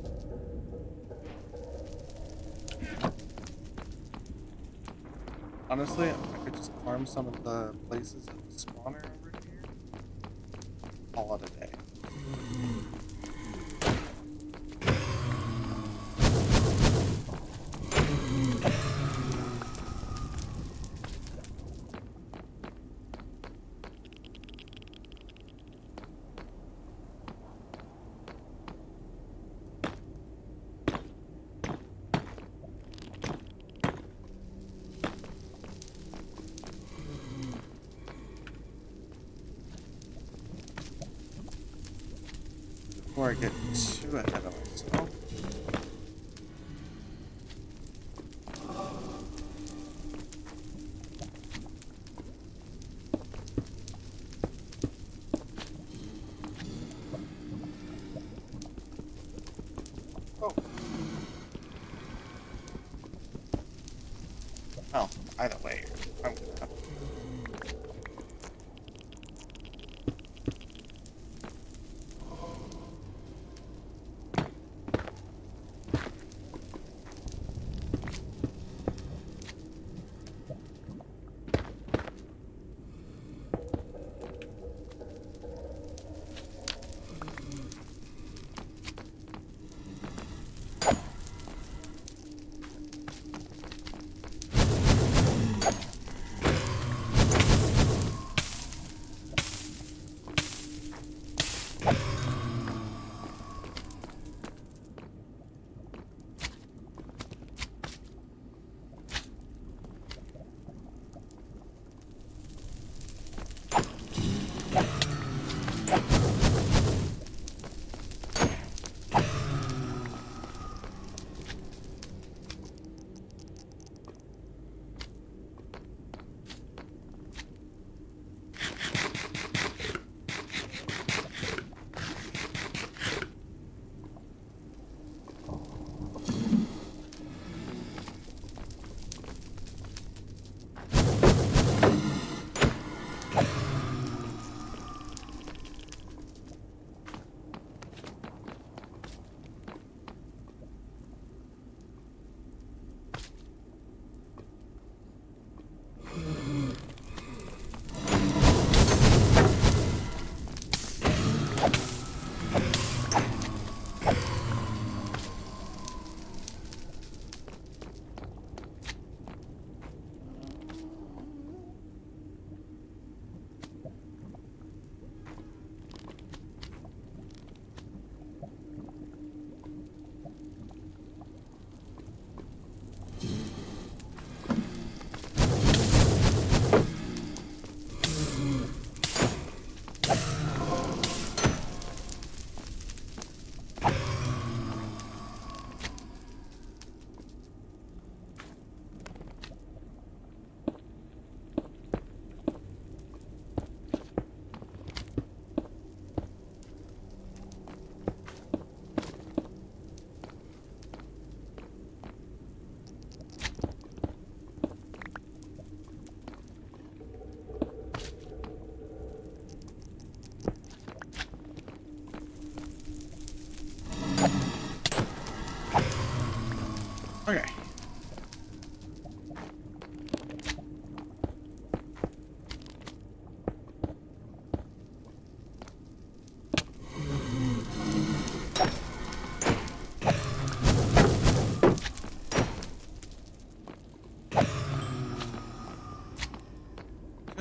Honestly, I could just farm some of the places at the spawner over here. Call it a day. Before I get too ahead of myself. Oh. Oh, either way, I'm gonna have to.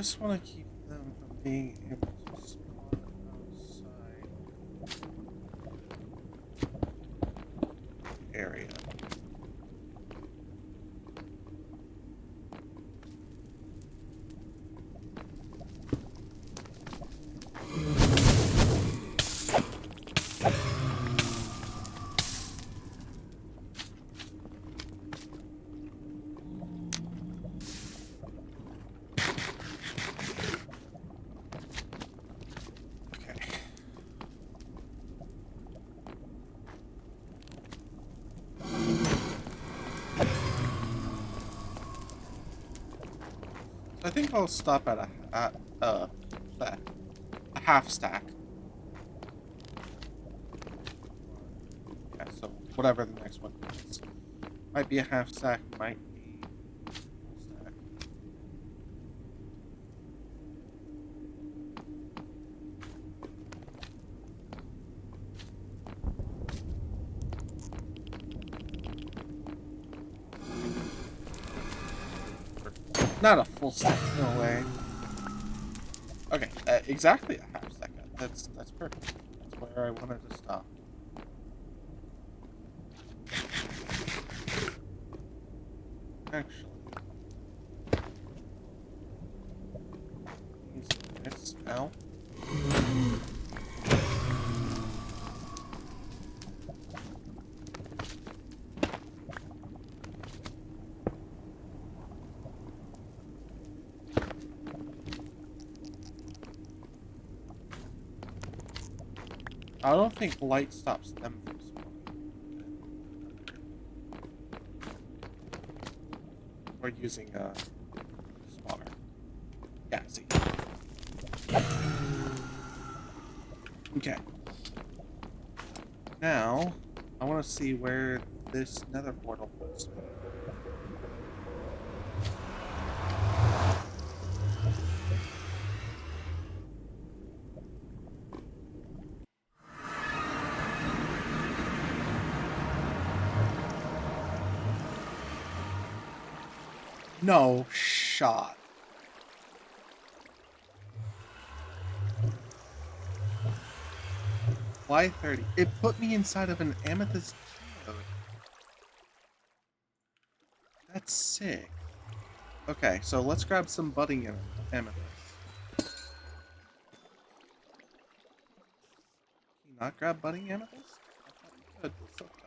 just want to keep them from being able to spawn outside the area. I think I'll stop at a half stack. Yeah, so whatever the next one is. Might be a half stack, might be a full stack. Not a full stack, no way. Okay, exactly a half stack. That's perfect. That's where I wanted to stop. Actually, use this now. I don't think light stops them from spawning. Or using a spawner. Yeah, see. Okay. Now, I want to see where this nether portal puts me. No shot. Why 30? It put me inside of an amethyst geode. That's sick. Okay, so let's grab some budding amethyst. Can you not grab budding amethyst? I thought you could with silk touch.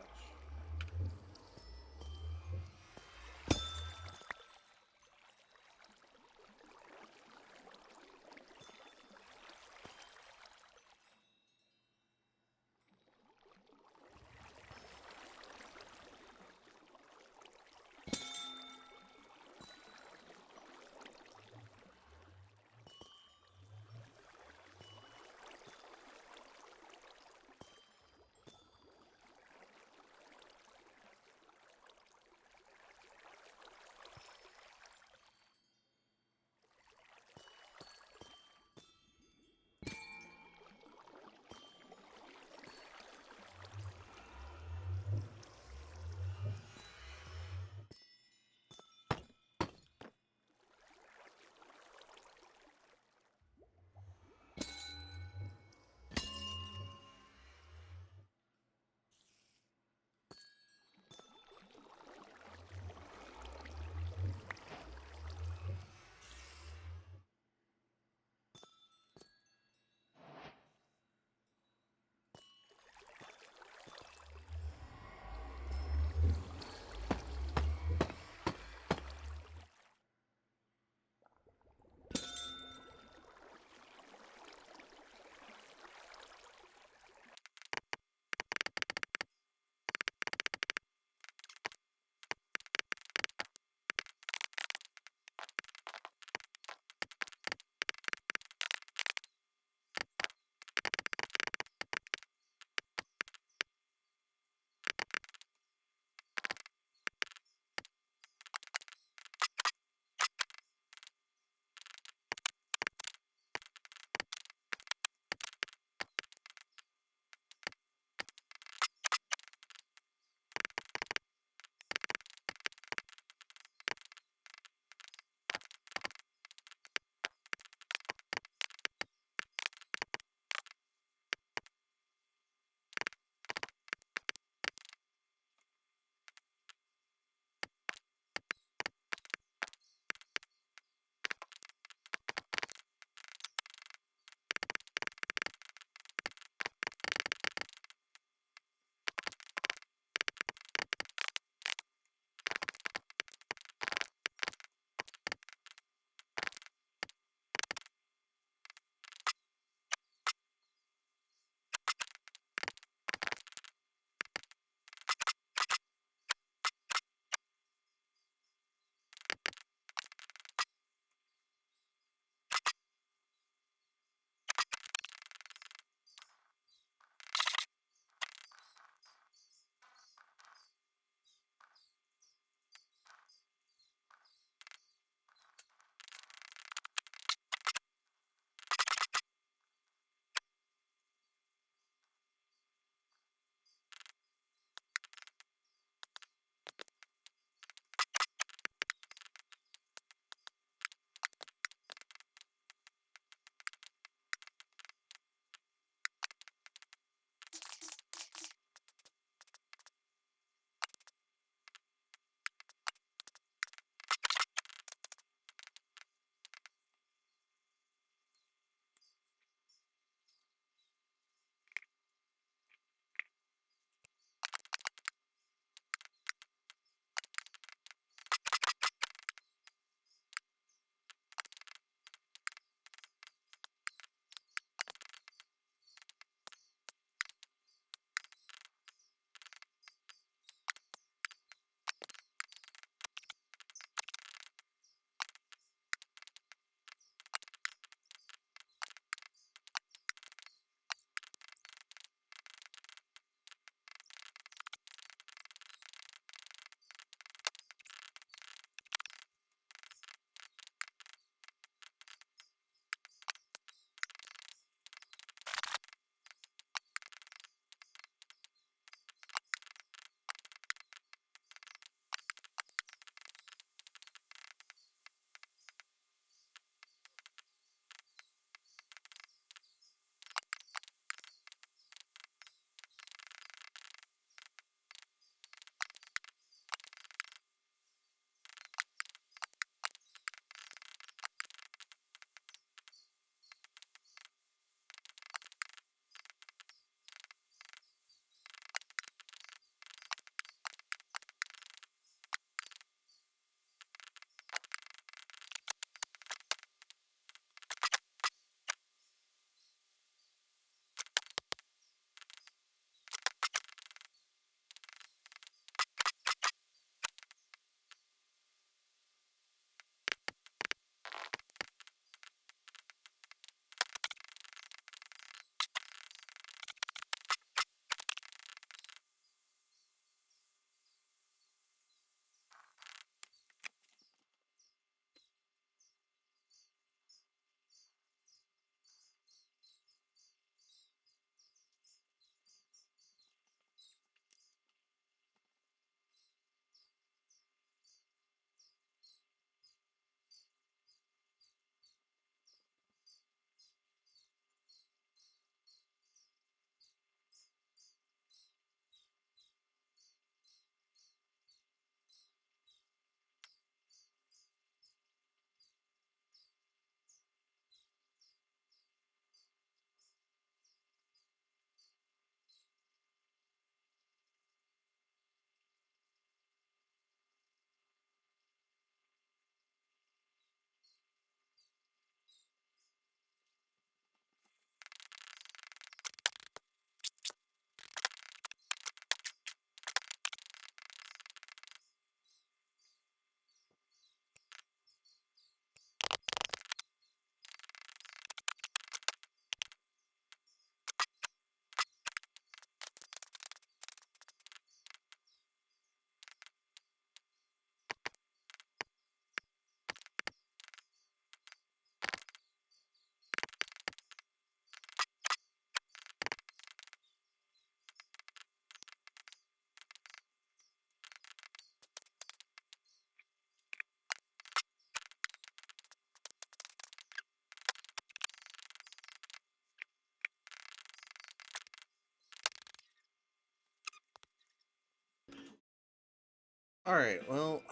Alright, well,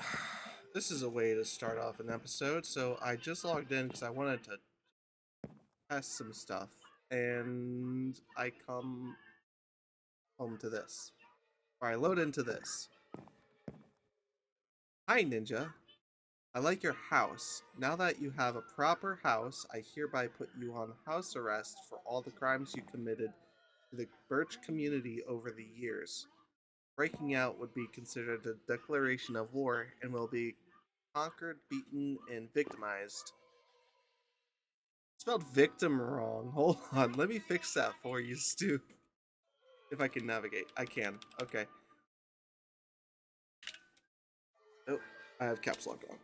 this is a way to start off an episode. So I just logged in because I wanted to test some stuff. And I come home to this. Or I load into this. Hi, Ninja. I like your house. Now that you have a proper house, I hereby put you on house arrest for all the crimes you committed to the Birch community over the years. Breaking out would be considered a declaration of war and will be conquered, beaten, and victimized. Spelled victim wrong. Hold on, let me fix that for you, Stu. If I can navigate. I can. Okay. Oh, I have caps lock on.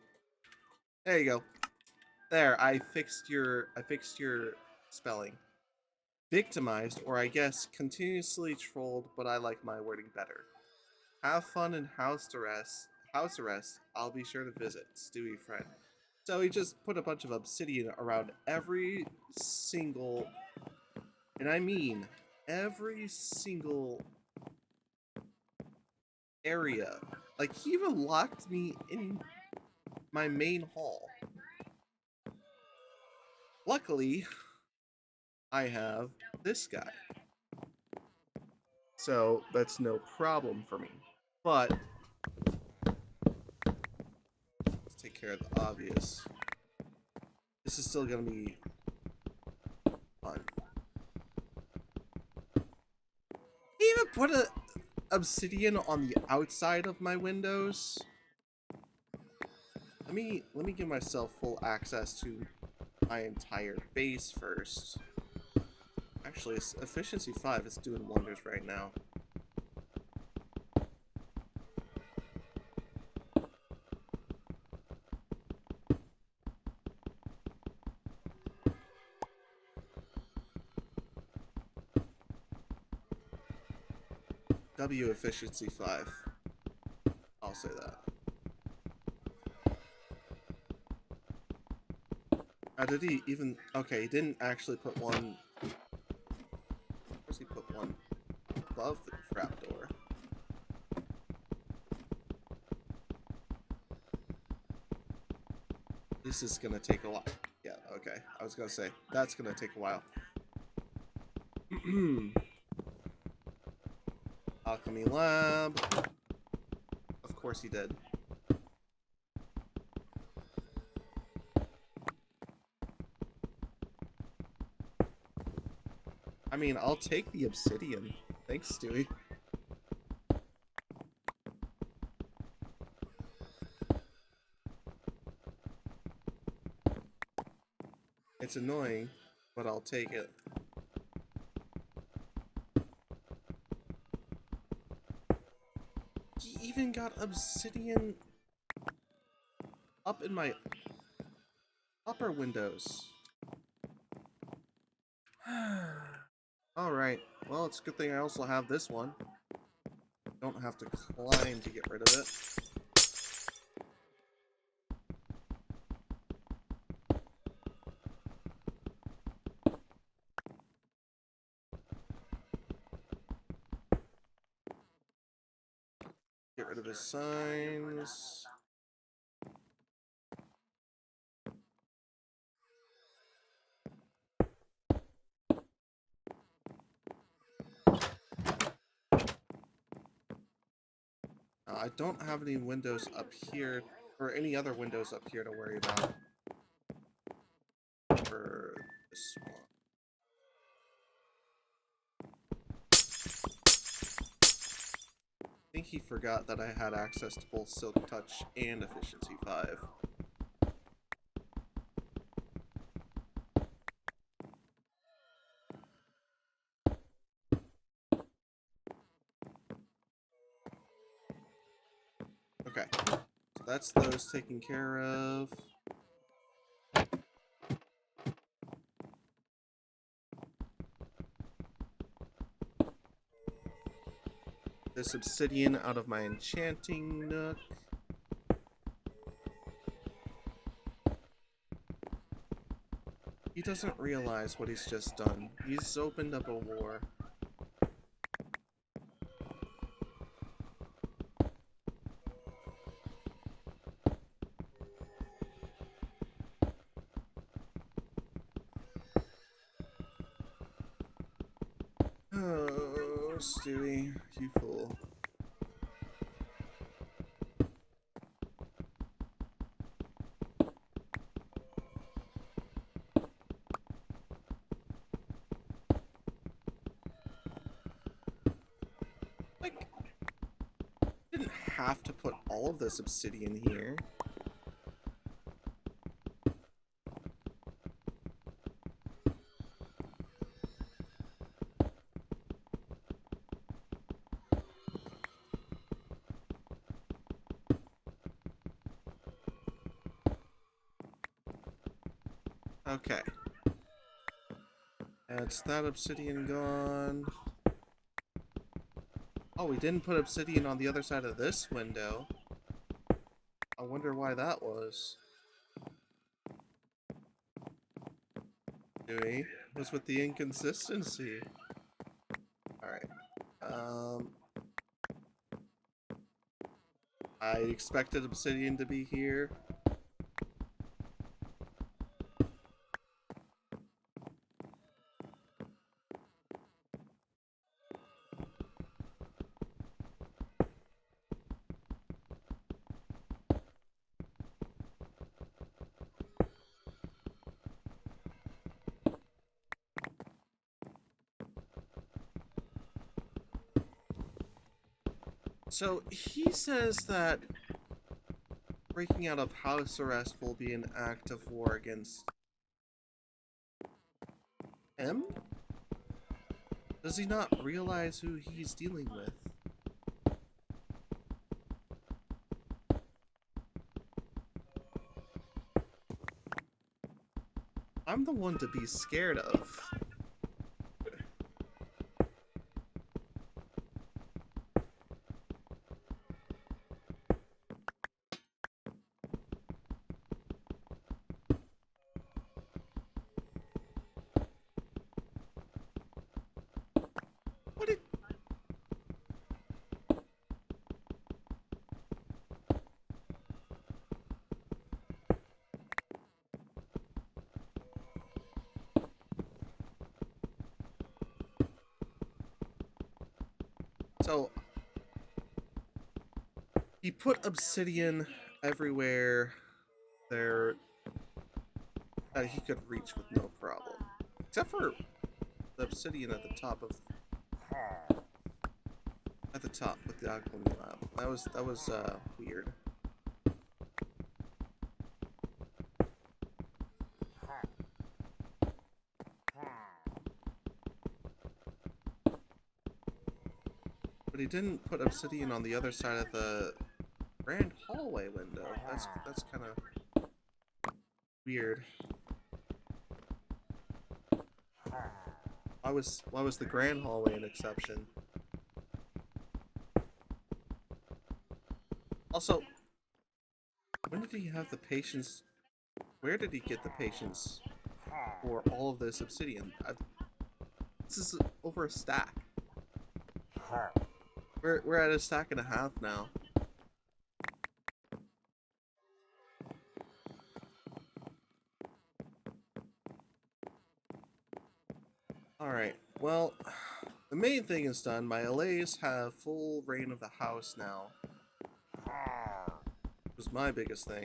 There you go. There, I fixed your spelling. Victimized, or I guess continuously trolled, but I like my wording better. Have fun in house arrest. House arrest. I'll be sure to visit. Stewie friend. So he just put a bunch of obsidian around every single, and I mean every single area. Like, he even locked me in my main hall. Luckily, I have this guy. So that's no problem for me. But let's take care of the obvious. This is still gonna be fun. He even put a obsidian on the outside of my windows. Let me give myself full access to my entire base first. Actually, efficiency 5 is doing wonders right now. W efficiency 5. I'll say that. Did he even... Okay, he didn't actually put one... Of course he put one above the trapdoor. This is gonna take a while. Yeah, okay. I was gonna say, that's gonna take a while. Alchemy Lab. Of course he did. I mean, I'll take the obsidian. Thanks, Stewie. It's annoying, but I'll take it. He even got obsidian up in my upper windows. Alright, well, it's a good thing I also have this one. Don't have to climb to get rid of it. Get rid of his signs. I don't have any windows up here, or any other windows up here to worry about for this one. I think he forgot that I had access to both Silk Touch and Efficiency 5. Okay, so that's those taken care of. This obsidian out of my enchanting nook. He doesn't realize what he's just done. He's opened up a war. Oh, Stewie, you fool. Like, didn't have to put all of this obsidian here. Okay. That's that obsidian gone. Oh, we didn't put obsidian on the other side of this window. I wonder why that was. Anyway, what's with the inconsistency? Alright. I expected obsidian to be here. So he says that breaking out of house arrest will be an act of war against him? Does he not realize who he's dealing with? I'm the one to be scared of. What did... So, he put obsidian everywhere there that he could reach with no problem. Except for the obsidian at the top of... At the top with the Alchemy Lab. That was weird. But he didn't put obsidian on the other side of the grand hallway window. That's kind of weird. Why was the grand hallway an exception? Also, when did he have the patience? Where did he get the patience for all of this obsidian? This is over a stack. We're at a stack and a half now. Alright, well, the main thing is done. My allays have full reign of the house now. Which was my biggest thing.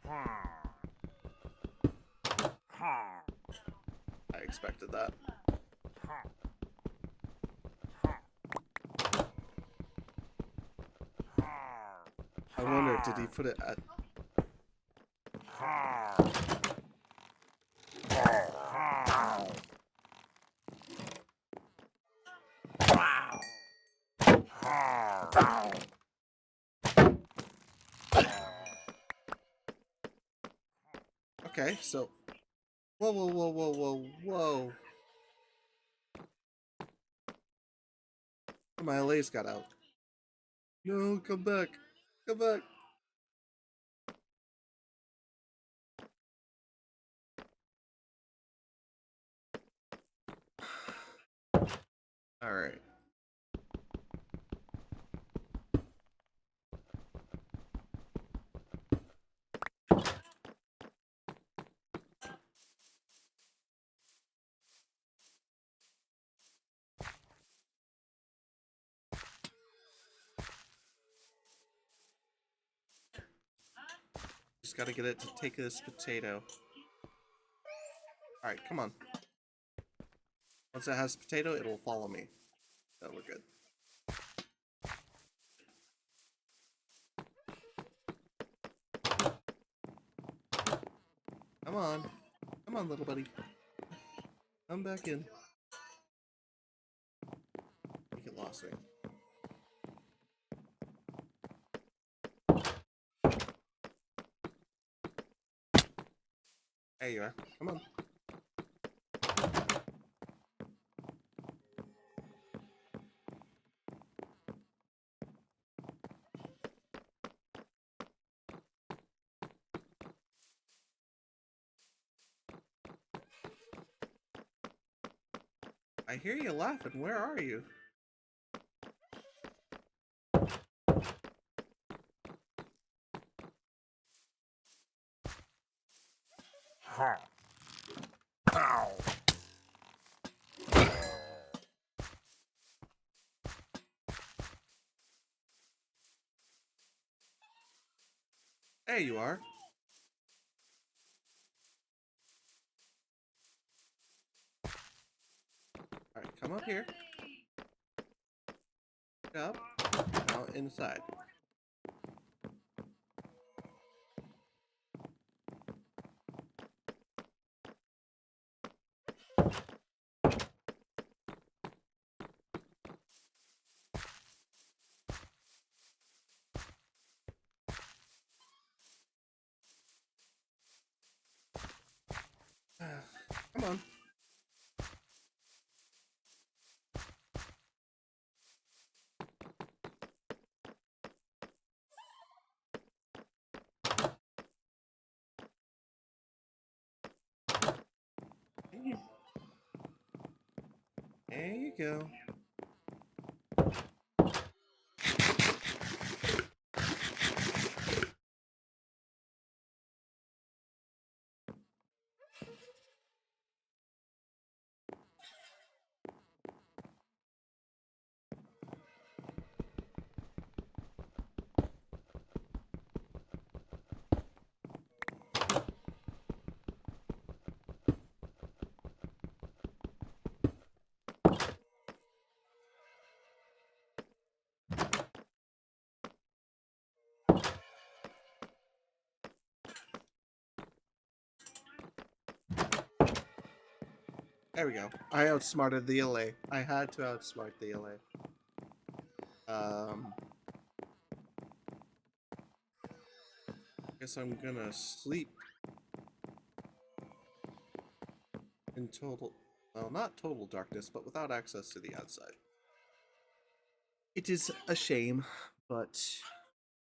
I expected that. I wonder, did he put it at... Okay, so... Whoa, whoa, whoa, whoa, whoa, whoa. My allays got out. No, come back. Come back. Alright. just gotta get it to take this potato. Alright, come on. Once it has potato, it'll follow me. So we're good. Come on. Come on, little buddy. Come back in. I think it lost me. There you are. Come on. I hear you laughing. Where are you? Ow. There you are. Alright, come up here. Up. Now inside. Come on. There you go. There we go. I outsmarted the LA. I had to outsmart the LA. Guess I'm gonna sleep in total, well, not total darkness, but without access to the outside. It is a shame, but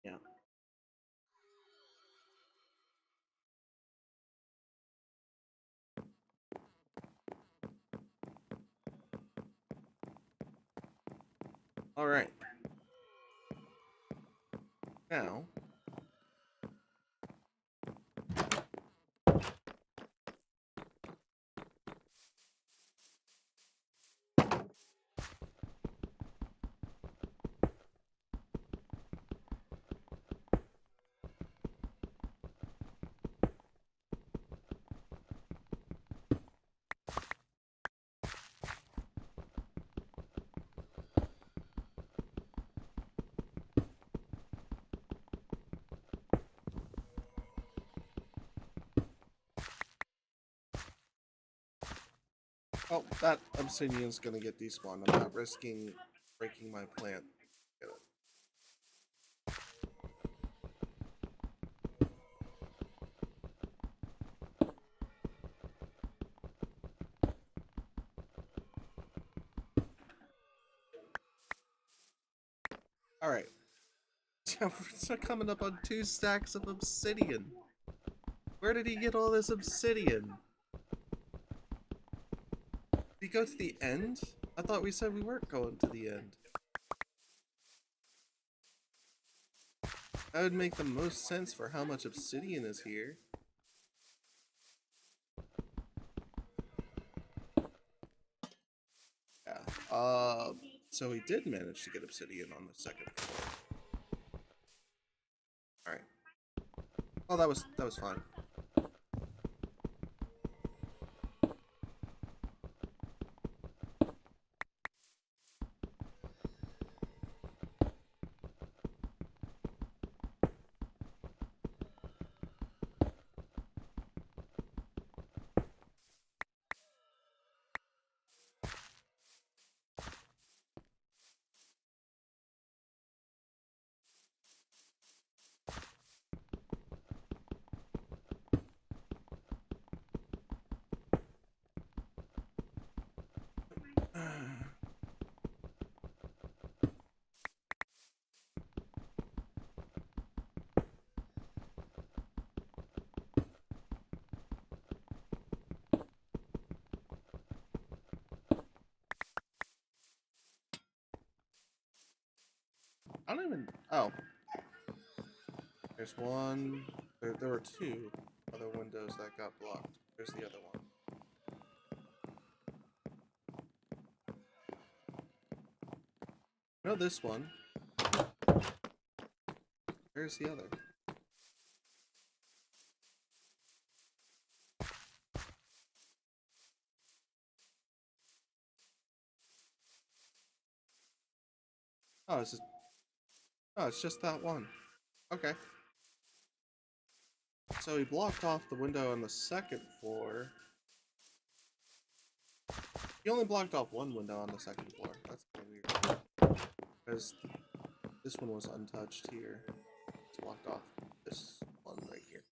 yeah. All right. Now, oh, that obsidian's gonna get despawned. I'm not risking breaking my plant. Get it. All right. We're coming up on 2 stacks of obsidian. Where did he get all this obsidian? Did he go to the end? I thought we said we weren't going to the end. That would make the most sense for how much obsidian is here. Yeah. So he did manage to get obsidian on the second floor. Alright. Oh, that was fine. I don't even. Oh, there's one. There were two other windows that got blocked. There's the other one. No, this one. Where's the other? Oh, it's just that one. Okay. So he blocked off the window on the second floor. He only blocked off one window on the second floor. That's kind of weird. Because this one was untouched here. It's blocked off this one right here.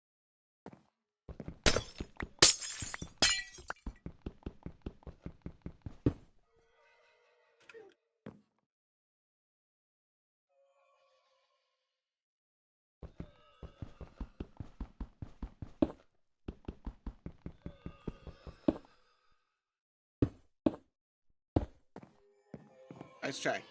Nice try.